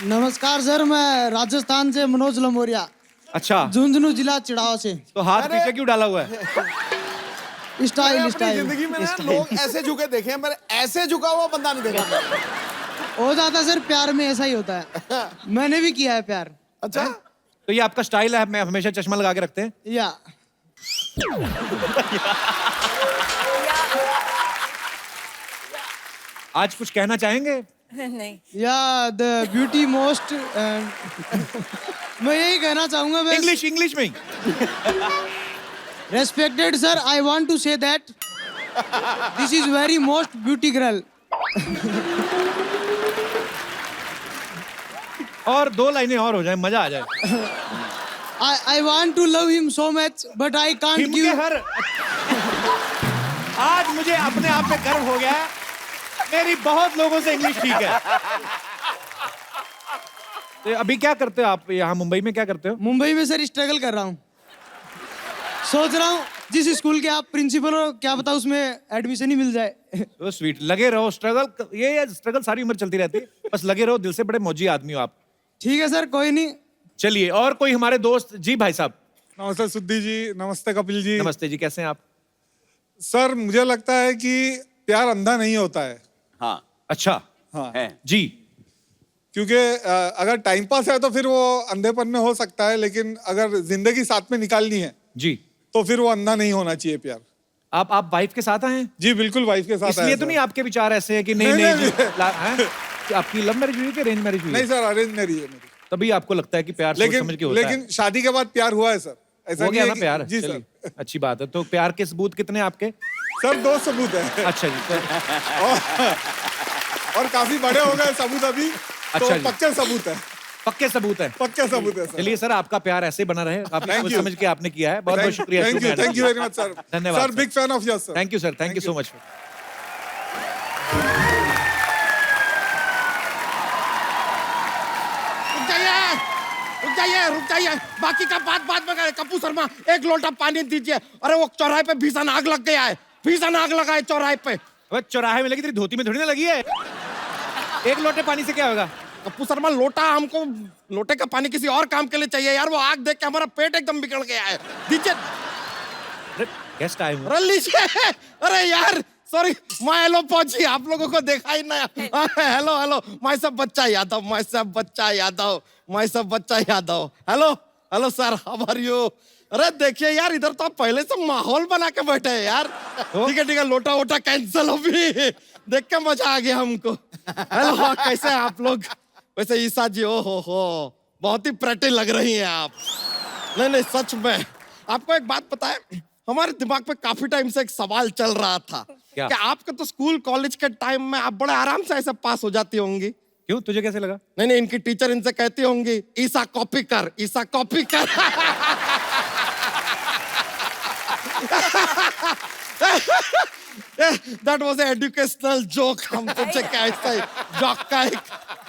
नमस्कार सर, मैं राजस्थान से मनोज लमोरिया।
अच्छा।
झुंझुनू जिला चिड़ाव से।
तो हाथ पीछे क्यों डाला हुआ है?
स्टाइल
अपनी
स्टाइल
जिंदगी में ना लोग ऐसे झुके देखे हैं, मैंने ऐसे झुका हुआ बंदा नहीं देखा।
हो जाता सर, प्यार में ऐसा ही होता है। मैंने भी किया है प्यार।
अच्छा।
तो ये आपका स्टाइल है, मैं हमेशा चश्मा लगा के रखते हैं?
या
आज कुछ कहना चाहेंगे?
नहीं।
या द ब्यूटी मोस्ट मैं यही कहना चाहूंगा बस।
इंग्लिश में ही।
Respected sir, I want to say that this is very most beauty girl.
और 2 लाइनें और हो जाए, मजा आ जाए।
I want to love him so much, but I can't give.
आज मुझे अपने आप पे गर्व हो गया है, मेरी बहुत लोगों से इंग्लिश ठीक है। तो अभी क्या करते हो आप यहाँ मुंबई में? क्या करते हो?
मुंबई में सर स्ट्रगल कर रहा हूँ। सोच रहा हूँ जिस स्कूल के आप प्रिंसिपल हो, क्या पता उसमें एडमिशन ही मिल जाए।
तो स्वीट, लगे रहो, स्ट्रगल ये स्ट्रगल सारी उम्र चलती रहती है, बस लगे रहो, दिल से बड़े मौजी आदमी हो आप।
ठीक है सर, कोई नहीं।
चलिए, और कोई हमारे दोस्त? जी भाई साहब।
नमस्ते सुद्दी जी, नमस्ते कपिल जी।
नमस्ते जी, कैसे हैं आप?
सर मुझे लगता है कि प्यार अंधा नहीं होता है।
हाँ।
अच्छा।
हाँ
है
जी।
क्योंकि अगर टाइम पास है तो फिर वो अंधेपन में हो सकता है, लेकिन अगर जिंदगी साथ में निकालनी है
जी
तो फिर वो अंधा नहीं होना चाहिए प्यार।
आप वाइफ के साथ आए हैं?
जी बिल्कुल, वाइफ के साथ
इसलिए
आए
तो
सर।
नहीं आपके विचार ऐसे हैं कि नहीं
नहीं,
नहीं,
नहीं,
हैं? कि आपकी लव मैरिज हुई कि अरेंज मैरिज हुई?
नहीं सर, अरेंज मैरिज है मेरी।
तभी आपको लगता है कि प्यार सोच समझ के होता है।
लेकिन शादी के बाद प्यार हुआ है सर, ऐसा
हो
नहीं
गया
है
ना
कि-
प्यार?
जी
चलिए,
सर।
अच्छी बात है। तो प्यार के सबूत कितने आपके?
सर 2 सबूत है।
अच्छा जी।
और काफी बड़े हो गए सबूत अभी,
अच्छा
तो
जी।
पक्के सबूत है।
पक्के सबूत है?
पक्के सबूत है सर।
चलिए सर, आपका प्यार ऐसे ही बना रहे। काफी
Thank
सोच
you.
समझ के आपने किया है। बहुत बहुत शुक्रिया।
Thank you very much sir.
धन्यवाद
sir, big fan of your sir.
Thank you sir, thank you so much.
रुक जाइए, बाकी का बात बाद में करें। कपूर शर्मा, एक लोटा पानी दीजिए। अरे वो चौराहे पे भीषण आग लग गया है, भीषण आग लगा है चौराहे पे।
अबे चौराहे में लगी, तेरी धोती में थोड़ी ना लगी है। एक लोटे पानी से क्या होगा?
कपूर शर्मा, लोटा हमको, लोटे का पानी किसी और काम के लिए चाहिए यार। वो आग देख के हमारा पेट एकदम बिगड़ गया है। दीजिए।
गेस्ट आए हुए।
अरे लीजिए। अरे यार सॉरी, मैं हेलो पहुंची, आप लोगों को देखा ही ना। हेलो हेलो, मैं सब बच्चा यादव, मैं सब बच्चा यादव, मैं सब Bachcha Yadav. Hello hello sir, how are you? अरे देखिए यार, इधर तो आप पहले से माहौल बना के बैठे हैं यार। ठीक है, लोटा वोटा कैंसिल अभी, देख के मजा आ गया हमको। हेलो, हाँ, कैसे हैं आप लोग? वैसे ईसा जी, ओ हो, बहुत ही प्रेटी लग रही हैं आप। नहीं नहीं, सच में। आपको एक बात पता है, हमारे दिमाग पे काफी टाइम से एक सवाल चल रहा था
क्या?
कि आपके तो स्कूल कॉलेज के टाइम में आप बड़े आराम से ऐसे पास हो जाती होंगी।
क्यों, तुझे कैसे लगा?
नहीं नहीं, इनकी टीचर इनसे कहती होंगी, ईसा कॉपी कर, ईसा कॉपी कर। That was educational joke. हम सोचे क्या ऐसा ही जोक का एक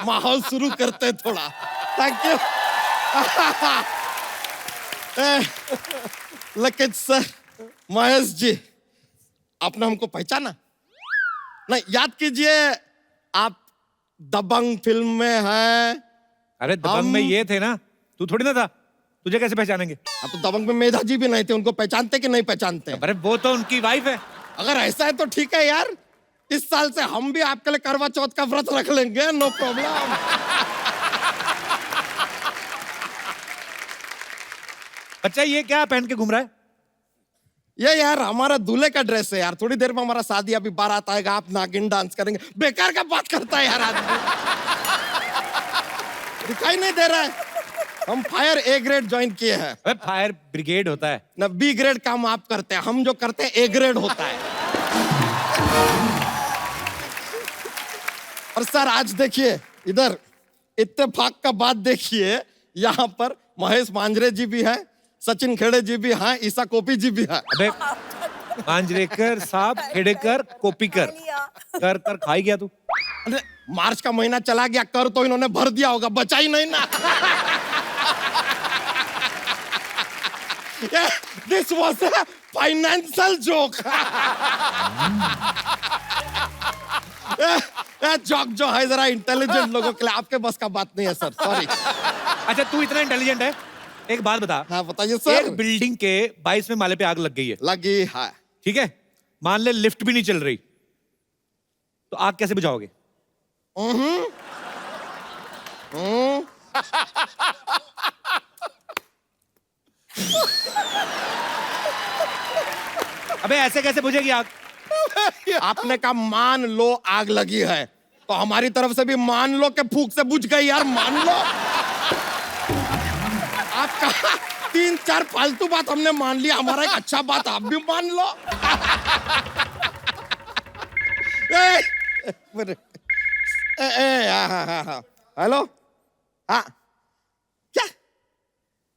माहौल शुरू करते थोड़ा। Thank you. लेकिन सर, महेश जी, आपने हमको पहचाना? नहीं, याद कीजिए, आप दबंग फिल्म में हैं।
अरे दबंग में ये थे ना, तू थोड़ी ना था, तुझे कैसे पहचानेंगे?
अब तो दबंग में मेधा जी भी नहीं थे, उनको पहचानते कि नहीं पहचानते?
अरे वो तो उनकी वाइफ है।
अगर ऐसा है तो ठीक है यार, इस साल से हम भी आपके लिए करवा चौथ का व्रत रख लेंगे, नो प्रॉब्लम।
बच्चा, ये क्या पहन के घूम रहा है?
ये यार हमारा दूल्हे का ड्रेस है यार। थोड़ी देर में हमारा शादी, अभी बारात आएगा, आप नागिन डांस करेंगे। बेकार का बात करता है यार आदमी। दिखाई नहीं दे रहा है? हम फायर ए ग्रेड ज्वाइन किए हैं।
अबे फायर ब्रिगेड होता है
ना, बी ग्रेड काम आप करते हैं, हम जो करते हैं ए ग्रेड होता है। और सर आज देखिए इधर, इत्तेफाक का बात देखिए, यहाँ पर महेश मांजरे जी भी हैं, सचिन खेड़े जी भी हैं, ईसा कोपी जी भी हैं।
अबे मांजरेकर साहब, खेड़ेकर, कोपीकर, कर कर खाई गया तू।
अरे मार्च का महीना चला गया, कर तो इन्होंने भर दिया होगा, बचा ही नहीं ना। This was a financial joke. Joke जो है जरा इंटेलिजेंट लोगों के लिए, आपके बस का बात नहीं है सर, सॉरी।
अच्छा, तू इतना इंटेलिजेंट है, एक बात बता।
हाँ बताइए सर।
एक बिल्डिंग के 22वें माले पे आग लग गई है।
लगी है।
ठीक है, मान ले लिफ्ट भी नहीं चल रही, तो आग कैसे बुझाओगे? अबे ऐसे कैसे बुझेगी आग?
आपने कहा मान लो आग लगी है, तो हमारी तरफ से भी मान लो के फूंक से बुझ गई यार, मान लो। आपका 3-4 फालतू बात हमने मान लिया, हमारा एक अच्छा बात आप भी मान लो। हेलो, हाँ क्या?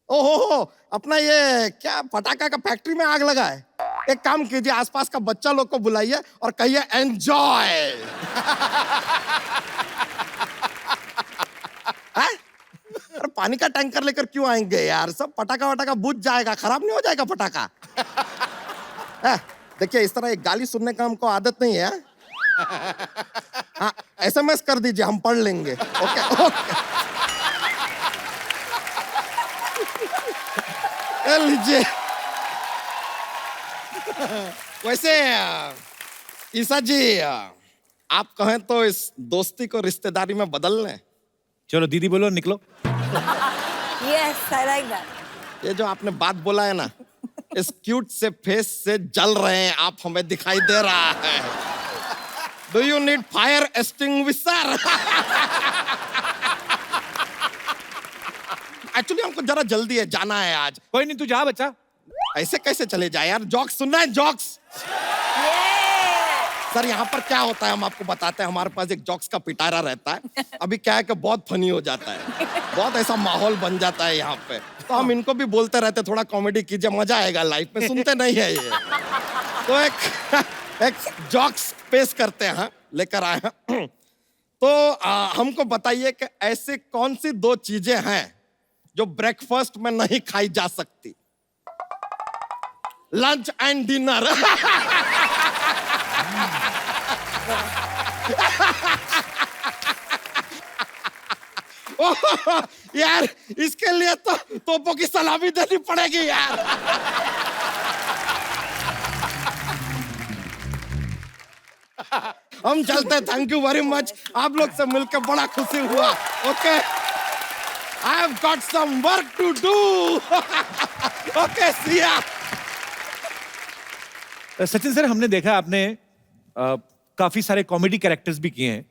ओहो, अपना ये क्या पटाखा का फैक्ट्री में आग लगा है? एक काम कीजिए, आसपास का बच्चा लोग को बुलाइए और कहिए एंजॉय। अरे पानी का टैंकर लेकर क्यों आएंगे यार? सब पटाखा वटाखा बुझ जाएगा, खराब नहीं हो जाएगा पटाखा। देखिए, इस तरह एक गाली सुनने का हमको आदत नहीं है। हाँ, SMS कर दीजिए, हम पढ़ लेंगे। ओके ओके, लीजिए। वैसे ईसा जी, आप कहें तो इस दोस्ती को रिश्तेदारी में बदल लें।
चलो दीदी बोलो, निकलो।
Yes I like that.
ये जो आपने बात बोला है ना, इस क्यूट से फेस से जल रहे हैं आप, हमें दिखाई दे रहा है। Do you need fire extinguisher? Actually हमको जरा जल्दी है, जाना है आज।
कोई नहीं, तू जा बच्चा।
ऐसे कैसे चले जाए यार, जॉक्स सुनना है, जॉक्स। सर यहाँ पर क्या होता है हम आपको बताते हैं। हमारे पास एक जॉक्स का पिटारा रहता है। अभी क्या है कि बहुत फनी हो जाता है, बहुत ऐसा माहौल बन जाता है यहाँ पे, तो हम इनको भी बोलते रहते हैं थोड़ा कॉमेडी कीजिए, मजा आएगा लाइफ में। सुनते नहीं है ये, तो एक जॉक्स पेश करते हैं, लेकर आए हैं। तो हमको बताइए कि ऐसी कौन सी दो चीजें हैं जो ब्रेकफास्ट में नहीं खाई जा सकती? Lunch and dinner. यार इसके लिए तो तोपों की सलामी देनी पड़ेगी यार। हम चलते, थैंक यू वेरी मच, आप लोग से मिलकर बड़ा खुशी हुआ। Okay, I have got some work to do. Okay, see ya.
Sachin sir, हमने देखा आपने काफी सारे कॉमेडी कैरेक्टर्स भी किए हैं,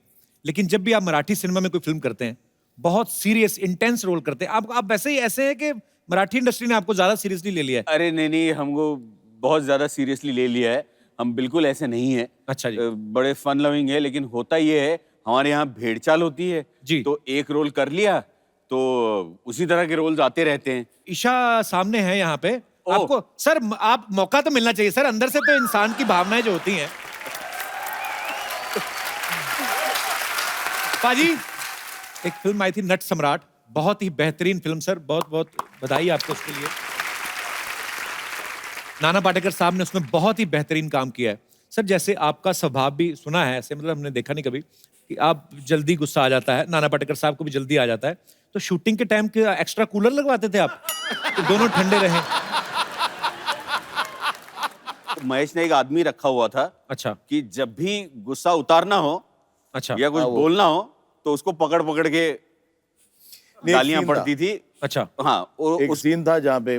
लेकिन जब भी आप मराठी सिनेमा में कोई फिल्म करते हैं, बहुत सीरियस इंटेंस रोल करते हैं। आप वैसे ही ऐसे हैं कि मराठी इंडस्ट्री ने आपको ज्यादा सीरियसली ले लिया है?
अरे नहीं, हमको बहुत ज्यादा सीरियसली ले लिया है, हम बिल्कुल ऐसे नहीं है।
अच्छा जी।
बड़े फन लविंग है, लेकिन होता ये है हमारे यहाँ भेड़चाल होती है
जी,
तो एक रोल कर लिया तो उसी तरह के रोल्स आते रहते हैं।
ईशा सामने है यहाँ पे, आपको सर आप मौका तो मिलना चाहिए सर, अंदर से तो इंसान की भावनाएं जो होती हैं। पाजी, एक फिल्म आई थी नट सम्राट, बहुत ही बेहतरीन फिल्म सर, बहुत बहुत बधाई आपको उसके लिए। नाना पाटेकर साहब ने उसमें बहुत ही बेहतरीन काम किया है सर। जैसे आपका स्वभाव भी सुना है ऐसे, मतलब हमने देखा नहीं कभी कि आप जल्दी गुस्सा आ जाता है, नाना पाटेकर साहब को भी जल्दी आ जाता है, तो शूटिंग के टाइम के एक्स्ट्रा कूलर लगवाते थे आप तो दोनों ठंडे रहे।
महेश ने एक आदमी रखा हुआ था,
अच्छा,
कि जब भी गुस्सा उतारना हो,
अच्छा,
या कुछ बोलना हो, तो उसको पकड़ पकड़ के गालियां पड़ती थी।
अच्छा,
हाँ,
एक सीन था जहाँ पे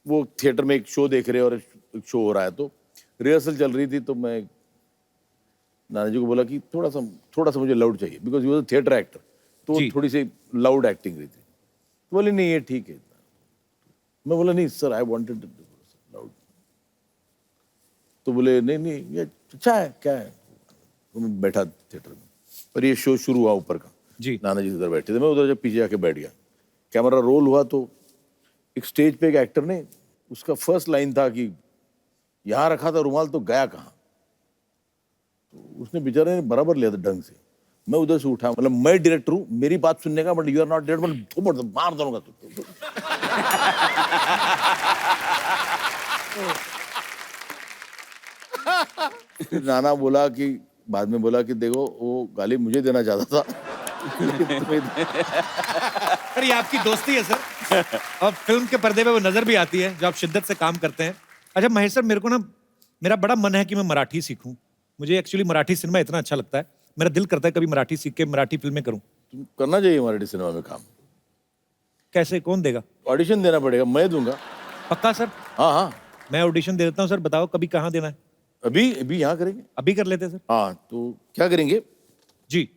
वो थिएटर में एक शो देख रहे और एक शो हो रहा है, तो रिहर्सल चल रही थी, तो मैं नाना जी को बोला कि थोड़ा सा मुझे लाउड चाहिए, because you was a theatre actor, तो थोड़ी सी लाउड एक्टिंग रही थी। तो बोले नहीं ये ठीक है। मैं बोला नहीं सर, आई वांटेड लाउड। तो बोले नहीं ये अच्छा है, क्या है। तो मैं बैठा थिएटर में, पर ये शो शुरू हुआ ऊपर का
जी,
नाना जी उधर बैठे थे, मैं उधर जब पीछे जाके बैठ गया, कैमरा रोल हुआ, तो एक स्टेज पे एक एक्टर ने, उसका फर्स्ट लाइन था कि यहाँ रखा था रुमाल तो गया कहाँ। तो उसने बेचारे ने बराबर लिया था ढंग से। मैं उधर से उठा, मतलब मैं डायरेक्टर हूँ, मेरी बात सुनने का, but you are not director, मतलब थोपड़ मार दूंगा तो। नाना बोला कि बाद में बोला कि देखो वो गाली मुझे देना चाहता था।
सर ये आपकी दोस्ती है सर, और फिल्म के पर्दे पे वो नजर भी आती है जो आप शिद्दत से काम करते हैं। अच्छा महेश सर, मेरे को ना, मेरा बड़ा मन है कि मैं मराठी सीखूं। मुझे एक्चुअली मराठी सिनेमा इतना अच्छा लगता है, मेरा दिल करता है कभी मराठी सीख के मराठी फिल्में करूं।
तुम करना चाहिए मराठी सिनेमा में काम।
कैसे, कौन देगा?
ऑडिशन देना पड़ेगा, मैं दूंगा।
पक्का सर?
हाँ,
मैं ऑडिशन दे देता हूँ सर। बताओ कभी कहाँ देना है?
अभी यहाँ करेंगे।
अभी कर लेते सर।
हाँ, तो क्या करेंगे
जी?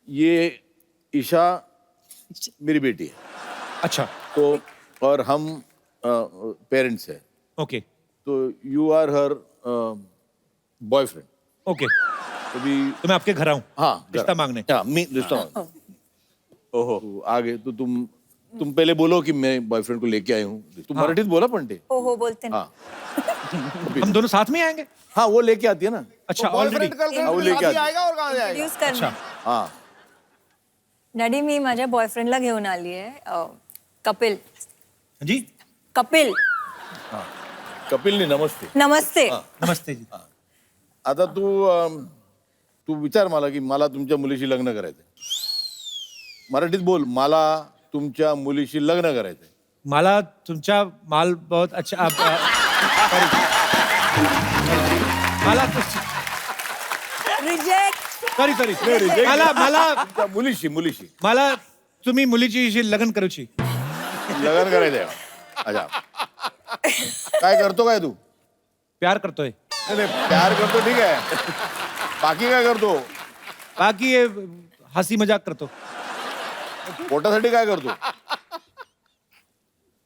ये ईशा मेरी बेटी है।
अच्छा।
तो और हम पेरेंट्स हैं।
ओके।
तो you are her boyfriend.
Okay.
अभी
तो मैं आपके घर आऊं?
हाँ,
रिश्ता मांगने।
हाँ, रिश्ता मांगने। ओहो, तो आगे तो तुम पहले बोलो कि मैं बॉयफ्रेंड को लेके आई हूँ। तुम मराठीत बोला पंटे?
हो बोलते हैं।
हाँ।
हम दोनों साथ में आएंगे?
हाँ, वो लेके आती है ना।
अच्छा, ऑलरेडी
वो लेके आती है।
आएगा और कहाँ जाएगा?
इंट्रोड्यूस करना।
हाँ।
डॅडी मी माझ्या बॉयफ्रेंडला घेऊन आली आहे, कपिल।
जी?
कपिल।
हाँ, कपिल नहीं, नमस्ते।
नमस्ते।
नमस्ते जी।
आता तू विचार मला की मला तुमच्या मुलीशी लग्न करायचंय। मराठीत बोल, मला तुमच्या मुलीशी लग्न करायचंय।
मला तुमचा माल बहुत अच्छा मला
रिजेक्ट।
सॉरी सॉरी
नाही,
मला
मुलीशी
मला तुम्ही मुलीची लग्न करूची.
लग्न करायचंय. अच्छा, काय करतो काय तू?
प्यार करतोय.
नाही, प्यार करतो ठीक आहे, बाकी काय करतो?
बाकी ये हंसी मजाक करतो.
पोटासाठी काय करतो?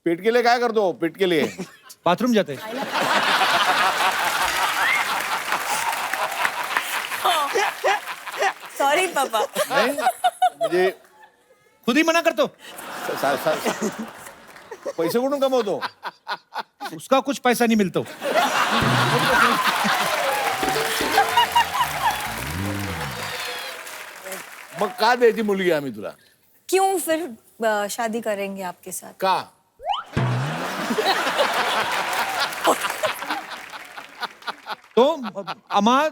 पेट के लिए काय करतो? पेट के लिए
बाथरूम जाते.
सॉरी पापा.
नाही म्हणजे
खुद ही मना करतो.
पैसे कुठून कमवतो?
उसका कुछ पैसा नहीं मिलता.
मग का द्यायची मुलगी आम्ही तुला?
क्यों फिर शादी करेंगे आपके साथ?
का?
तो आम्हा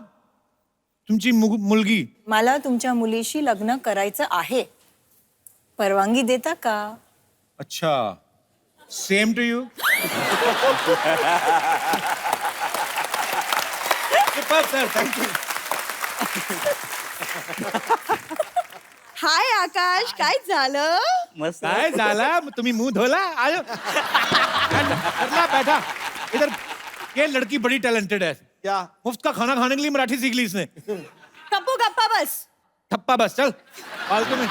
तुमची मुलगी.
मला तुमच्या मुलीशी लग्न करायचं आहे. परवानगी देता का?
अच्छा, same to you. Sir thank you.
Hi Akash, काय झालं?
मस्त.
काय झाला? तुम्ही मुंह धोला. आयो बैठा इधर. ये लड़की बड़ी टैलेंटेड है.
क्या?
मुफ्त का खाना खाने के लिए मराठी सीख ली इसने.
कप्पू गप्पा बस.
ठप्पा बस चल फालतू में.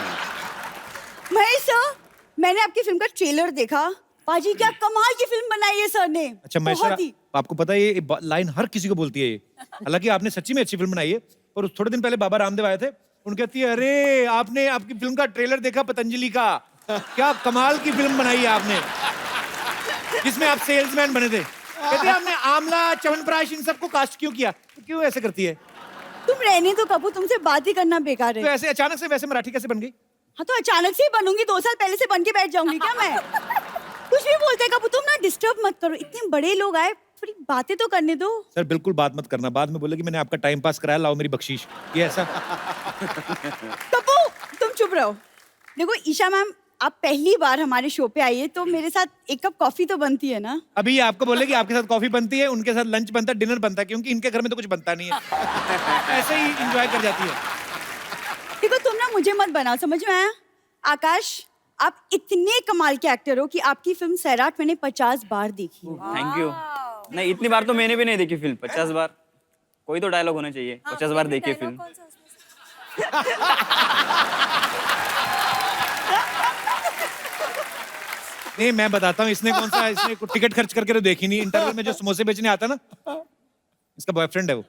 महेश सर, मैंने आपकी फिल्म का ट्रेलर देखा. पाजी क्या कमाल की फिल्म बनाई है सर ने.
अच्छा मैं
बहुत ही.
आपको पता है ये लाइन हर किसी को बोलती है ये. हालांकि आपने सच्ची में अच्छी फिल्म बनाई है. और थोड़े दिन पहले बाबा रामदेव आए थे. उनकी कहती है अरे आपने आपकी फिल्म का ट्रेलर देखा पतंजलि का, क्या कमाल की फिल्म बनाई है आपने, जिसमें आप सेल्समैन बने थे. कहते हैं आपने आमला च्यवनप्राश इन सबको कास्ट क्यों किया? तो क्यों ऐसे करती है?
तुम रहने तो कपूर, तुमसे बात ही करना बेकार
तो
है.
ऐसे अचानक से वैसे मराठी कैसे बन गई?
हाँ तो अचानक से ही बनूंगी. 2 साल पहले से बन के बैठ जाऊंगी क्या मैं? कुछ भी बोलते हैं कपूर, तुम ना डिस्टर्ब मत करो. इतने बड़े लोग आए, थोड़ी बातें तो करने दो.
सर बिल्कुल बात मत करना. बाद में बोले कि मैंने आपका टाइम पास कराया, लाओ मेरी बख्शीश. ये ऐसा.
कपू तुम चुप रहो. देखो ईशा मैम, आप पहली बार हमारे शो पे आई है तो मेरे साथ एक कप कॉफी तो बनती है ना.
अभी ये आपको बोले कि आपके साथ कॉफी बनती है, उनके साथ लंच बनता है, डिनर बनता है, क्योंकि इनके घर में तो कुछ बनता नहीं है. ऐसे ही एंजॉय कर जाती है.
देखो तुम ना मुझे मत बनाओ, समझ में आया? आकाश, आप इतने कमाल के एक्टर हो कि आपकी फिल्म सैराट मैंने 50 बार देखी.
Thank you. नहीं इतनी बार तो मैंने भी नहीं देखी फिल्म. 50 बार कोई तो डायलॉग होना चाहिए. 50 बार देखी फिल्म.
नहीं मैं बताता हूँ, इसने कौन सा, इसने टिकट खर्च करके तो देखी नहीं. इंटरवल में जो समोसे बेचने आता ना, इसका बॉयफ्रेंड है वो.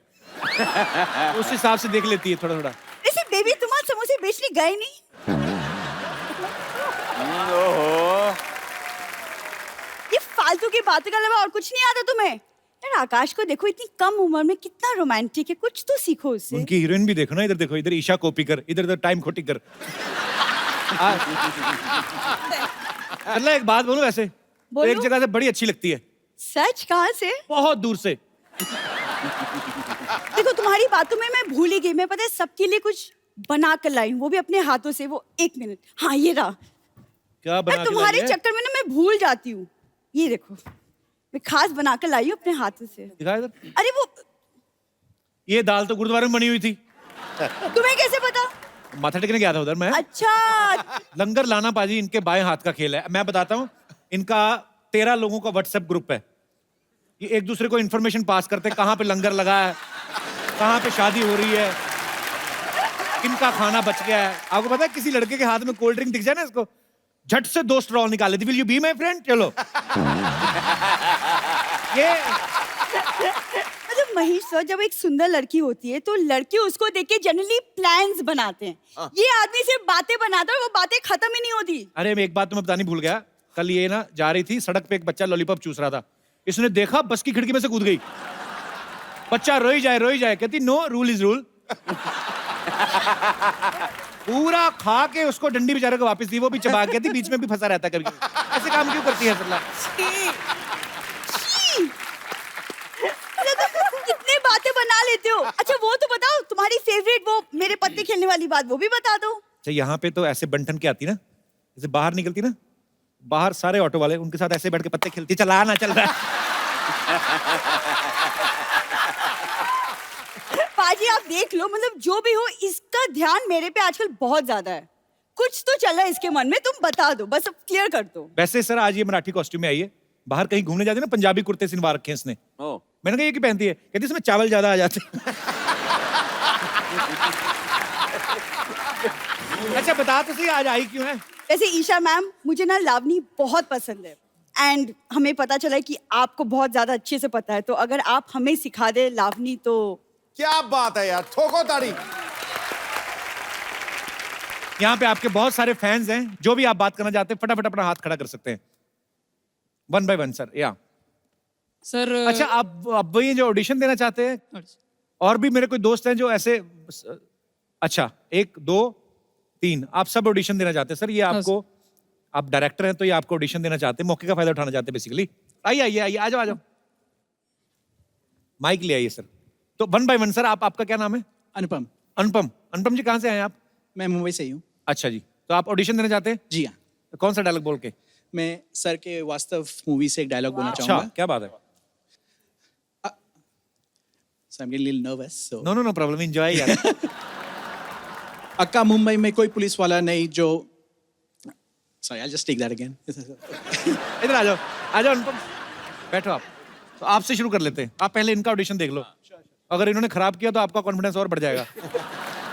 उस हिसाब से देख लेती है थोड़ा थोड़ा.
ऐसे बेबी तुम आज समोसे बेचने गए नहीं? ये फालतू की बातें के अलावा और कुछ नहीं आता तुम्हें? यार आकाश को देखो, इतनी कम उम्र में कितना रोमांटिक है. कुछ तो सीखो उससे.
उनकी हीरोइन भी देखो ना. इधर देखो, इधर ईशा कोपीकर, इधर इधर टाइम खोटीकर. मतलब एक बात बोलूं वैसे तो एक जगह से बड़ी अच्छी लगती है.
सच? कहाँ से?
बहुत दूर से.
देखो तुम्हारी बातों में मैं भूल ही गई. मैं पता है सबके लिए कुछ बना कर लाई हूँ, वो भी अपने हाथों से. वो 1 मिनट. हाँ ये रहा.
क्या बना के
तुम्हारे
लाई है?
चक्कर में ना मैं भूल जाती हूँ. ये देखो, मैं खास बना कर लाई हूँ अपने हाथों से.
दिखा इधर.
अरे वो
ये दाल तो गुरुद्वारे में बनी हुई थी.
तुम्हें कैसे पता?
माथा टेकने गया था उधर मैं.
अच्छा.
लंगर लाना पाजी इनके बाएं हाथ का खेल है. मैं बताता हूँ, इनका 13 लोगों का व्हाट्सएप ग्रुप है. ये एक दूसरे को इन्फॉर्मेशन पास करते हैं, कहाँ पे लंगर लगा है, कहाँ पे शादी हो रही है, किनका खाना बच गया है. आपको पता है किसी लड़के के हाथ में कोल्ड ड्रिंक दिख जाए ना, इसको झट से 2 स्ट्रॉ निकाल लेती. Will you be my friend? चलो. ये
मतलब महेश सर, जब एक सुंदर लड़की होती है तो लड़के उसको देख के जनरली प्लान्स बनाते हैं. ये आदमी सिर्फ बातें बनाता है और वो बातें खत्म ही नहीं होती.
अरे मैं एक बात तुम्हें बतानी भूल गया. कल ये ना जा रही थी सड़क पे, एक बच्चा लॉलीपॉप चूस रहा था. इसने देखा, बस की खिड़की में से कूद गई. बच्चा रोई जाए. कहती नो, रूल इज रूल. पूरा खा के उसको डंडी बेचारे को वापस दी. वो भी चबा गई थी, बीच में भी फंसा रहता कभी. ऐसे काम क्यों करती है सल्ला?
कितने बातें बना लेते हो. अच्छा वो तो बताओ, तुम्हारी फेवरेट वो मेरे पत्ते खेलने वाली बात, वो भी बता दो.
अच्छा यहाँ पे तो ऐसे बंठन के आती ना, जैसे बाहर निकलती ना, बाहर सारे ऑटो वाले उनके साथ ऐसे बैठ के पत्ते खेलती. चला ना चल रहा है.
पाजी आप देख लो, मतलब जो भी हो, इसका ध्यान मेरे पे आजकल बहुत ज्यादा है। कुछ तो चल रहा है इसके मन में, तुम बता दो, बस अब क्लियर कर दो।
वैसे सर आज ये मराठी कॉस्ट्यूम में आई है, बाहर कहीं घूमने जाते ना पंजाबी कुर्ते सिलवा रखे हैं इसने। मैंने कहा ये की पहनती है, कहती इसमें चावल ज्यादा आ जाते हैं। अच्छा बता तो सही आज आई क्यों है?
वैसे ईशा मैम, मुझे ना लावनी बहुत पसंद है एंड हमें पता चला है कि आपको बहुत ज्यादा अच्छे से पता है, तो अगर आप हमें सिखा दे लावनी तो।
क्या बात है यार, ठोको ताड़ी।
यहाँ पे आपके बहुत सारे फैंस हैं, जो भी आप बात करना चाहते हैं फटाफट अपना हाथ खड़ा कर सकते हैं। 1 by 1 सर। या
सर
अच्छा अब ये जो ऑडिशन देना चाहते हैं, और भी मेरे कोई दोस्त हैं जो ऐसे, अच्छा 1 2 3 आप सब ऑडिशन देना चाहते हैं सर। ये आपको, आप डायरेक्टर हैं तो ये आपको ऑडिशन देना चाहते हैं, मौके का फायदा उठाना चाहते हैं बेसिकली। आइए आइए आइए, आ जाओ आ जाओ, माइक ले आइए सर। तो 1 by 1 सर, आपका क्या नाम है?
अनुपम।
अनुपम। अनुपम जी कहाँ से आए आप?
मैं मुंबई से ही हूँ।
अच्छा जी, तो आप ऑडिशन देना चाहते हैं?
जी हाँ।
तो कौन सा डायलॉग बोल के?
मैं सर के वास्तव मूवी से एक डायलॉग बोलना
अच्छा
चाहूंगा।
क्या बात है।
So I'm getting a little nervous. So
no no no problem, enjoy यार।
अक्का मुंबई में कोई पुलिस वाला नहीं जो, sorry I'll just take that again.
इधर आ जाओ, आ जाओ अनुपम, बैठो आप। तो आपसे शुरू कर लेते हैं, आप पहले इनका ऑडिशन देख लो, अगर इन्होंने खराब किया तो आपका कॉन्फिडेंस और बढ़ जाएगा।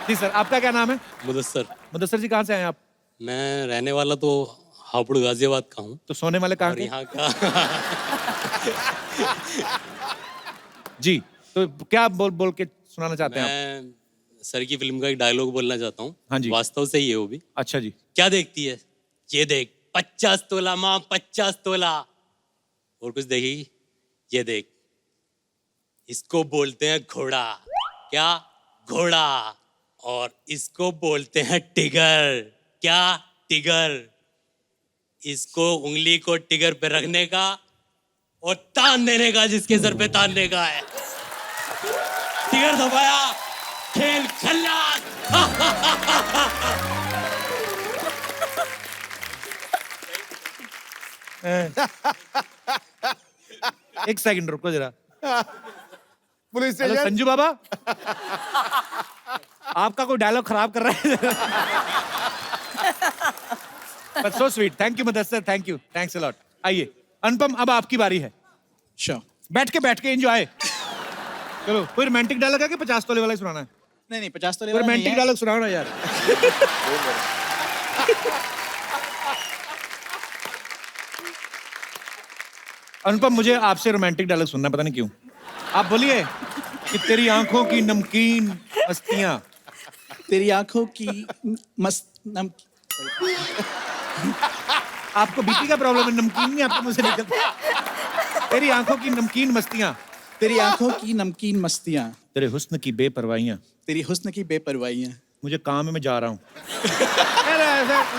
जी सर, आपका क्या नाम है?
मुदस्सर।
मुदस्सर जी कहाँ से आए आप?
मैं रहने वाला तो हापुड़ गाजियाबाद का हूँ।
तो सोने वाले कहाँ
और
के?
यहाँ का
जी, तो क्या बोल के सुनाना चाहते हैं आप?
मैं सर की फिल्म का एक डायलॉग बोलना चाहता हूँ।
हाँ जी।
वास्तव से ही है वो भी।
अच्छा जी।
क्या देखती है? ये देख 50 तोला माँ, 50 तोला। और कुछ देखेगी? ये देख, इसको बोलते हैं घोड़ा। क्या? घोड़ा। और इसको बोलते हैं टिगर। क्या? टिगर। इसको उंगली को टिगर पे रखने का और तान देने का जिसके सर पे तानने का है। टिगर दबाया, खेल खल्लास।
एक सेकंड रुको जरा।
Police
hello
station.
Sanju Baba, आपका कोई डायलॉग खराब कर रहा है। But so sweet, thank you Mudassar, thank you, thanks a lot. आइए अनुपम, अब आपकी बारी है।
Sure.
बैठ के एंजॉय। चलो कोई रोमांटिक डायलॉग है कि 50 तोले वाला ही सुनाना है?
नहीं 50 तो
रोमांटिक डायलॉग सुनाओ ना यार। अनुपम, मुझे आपसे रोमांटिक डायलॉग सुनना, पता नहीं क्यों। आप बोलिए कि तेरी आंखों की नमकीन मस्तियां।
तेरी आंखों की
आपको बीपी का प्रॉब्लम है? नमकीन नहीं आपके मुंह से निकलता। तेरी आंखों की नमकीन मस्तियां।
तेरी आंखों की नमकीन मस्तियां।
तेरे हुस्न की बेपरवाहियां।
तेरी हुस्न की बेपरवाहियां।
मुझे काम है, मैं जा रहा हूँ।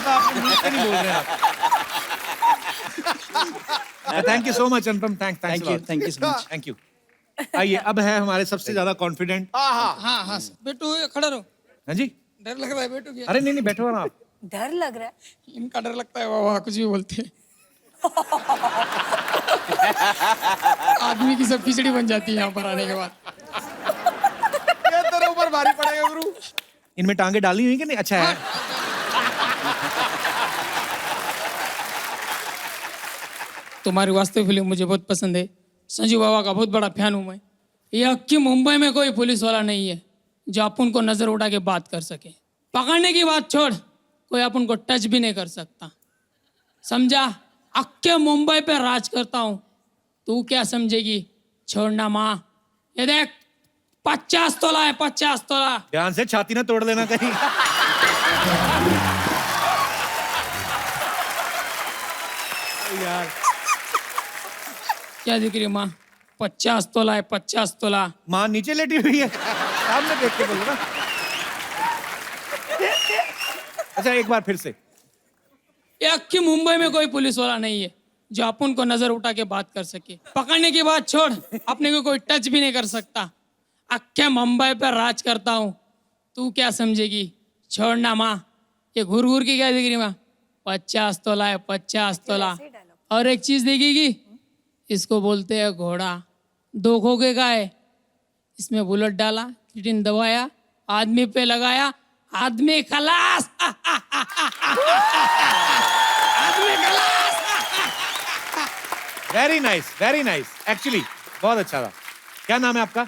आप मुंह से नहीं बोल रहे आप। Thank you so much Anupam, thank you
so much.
Thank you. आइए, अब है हमारे सबसे ज्यादा कॉन्फिडेंट।
हाँ हाँ बेटू खड़ा रहो।
हाँ जी,
डर लग रहा है बेटू क्या?
अरे नहीं बैठो ना आप।
डर लग रहा है?
इनका डर लगता है, वाह कुछ भी बोलते हैं। आदमी की सब खिचड़ी बन जाती है यहाँ पर आने के बाद।
ये तेरे ऊपर भारी पड़ेगा गुरु।
इनमें टांगे डाली हुई कि नहीं? अच्छा है।
तुम्हारी वास्तविक फिल्म मुझे बहुत पसंद है। संजू बाबा का बहुत बड़ा फैन हूँ मैं। ये अक्की मुंबई में कोई पुलिस वाला नहीं है जो अपन को नजर उठा के बात कर सके। पकड़ने की बात छोड़, कोई अपन को टच भी नहीं कर सकता, समझा? अक्के मुंबई पे राज करता हूँ, तू क्या समझेगी? छोड़ना माँ। ये देख 50 तोला है, 50 तोला।
ध्यान से छाती ना तोड़ लेना कहीं। यार
क्या दिख रही है माँ? 50 तोला है, 50 तोला।
माँ नीचे लेटी हुई है, सामने देख के बोलो ना। अच्छा एक बार फिर से।
ये अक्की मुंबई में कोई पुलिस वाला नहीं है जो अपन को नजर उठा के बात कर सके। पकड़ने की बात छोड़, अपने को कोई टच भी नहीं कर सकता। अक्के मुंबई पर राज करता हूँ, तू क्या समझेगी? छोड़ना माँ। ये घूर घूर की क्या दिख रही माँ? 50 तोला है, 50 तोला। और एक चीज दिखेगी, इसको बोलते हैं घोड़ा। 2 खोखे का है, इसमें बुलेट डाला टिटिन दबाया, आदमी पे लगाया, आदमी खलास। आदमी खलास।
Very nice, very nice. Actually बहुत अच्छा था। क्या नाम है आपका?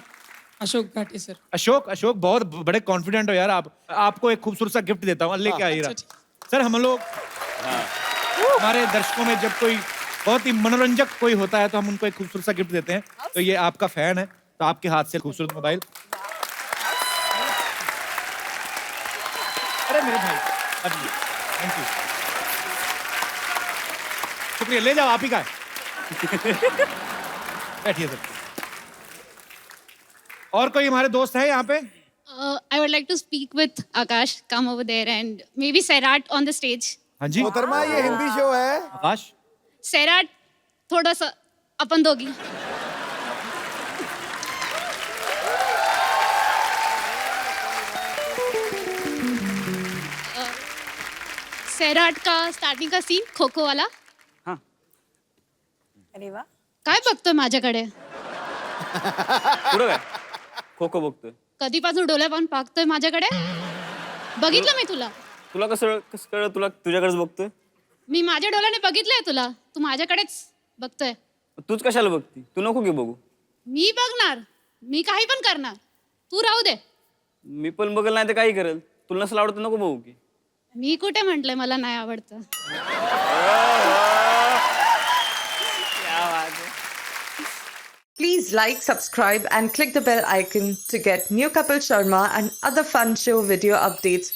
अशोक घाटी सर।
अशोक, अशोक बहुत बड़े कॉन्फिडेंट हो यार आप। आपको एक खूबसूरत सा गिफ्ट देता हूँ, लेके आइए। सर हम लोग हमारे दर्शकों में जब कोई बहुत ही मनोरंजक कोई होता है तो हम उनको एक खूबसूरत सा गिफ्ट देते हैं। तो ये आपका फैन है, तो आपके हाथ से खूबसूरत मोबाइल। अरे मेरे भाई, थैंक यू, शुक्रिया। ले जाओ, आप ही का है। बैठिए सर। और कोई हमारे दोस्त है यहाँ पे?
I would like to speak with Akash. Come over there and maybe Sairat on the stage.
हाँ जी
मोहतरमा, ये हिंदी शो है।
आकाश,
Sairat, थोड़ा सा अपन दोगी। सैराट का स्टार्टिंग का सीन खो खो वाला।
अरे वाह,
काय बघतोय माझ्याकडे?
पुढं काय खो खो बघतोय.
कधीपासून डोळे पाहून पाहतोय माझ्याकडे? बघितलं मी तुला.
तुला कसं कसं कळलं तुला तुझ्याकडेच बघतोय?
मी माझ्या डोळ्याने बघितलंय तुला. तू माझ्याकडेच बघतोय.
तूच कशाला बघती? तू नको की बघू.
मी बघणार, मी काही पण करणार. तू राहू दे.
मी पण बघल नाही तर काही करेल. तुला नसलं आवडत नको बघू की.
मी कुठे म्हटलंय मला नाही आवडतं.
Please like, subscribe and click the bell icon to get new Kapil Sharma and other fun show video updates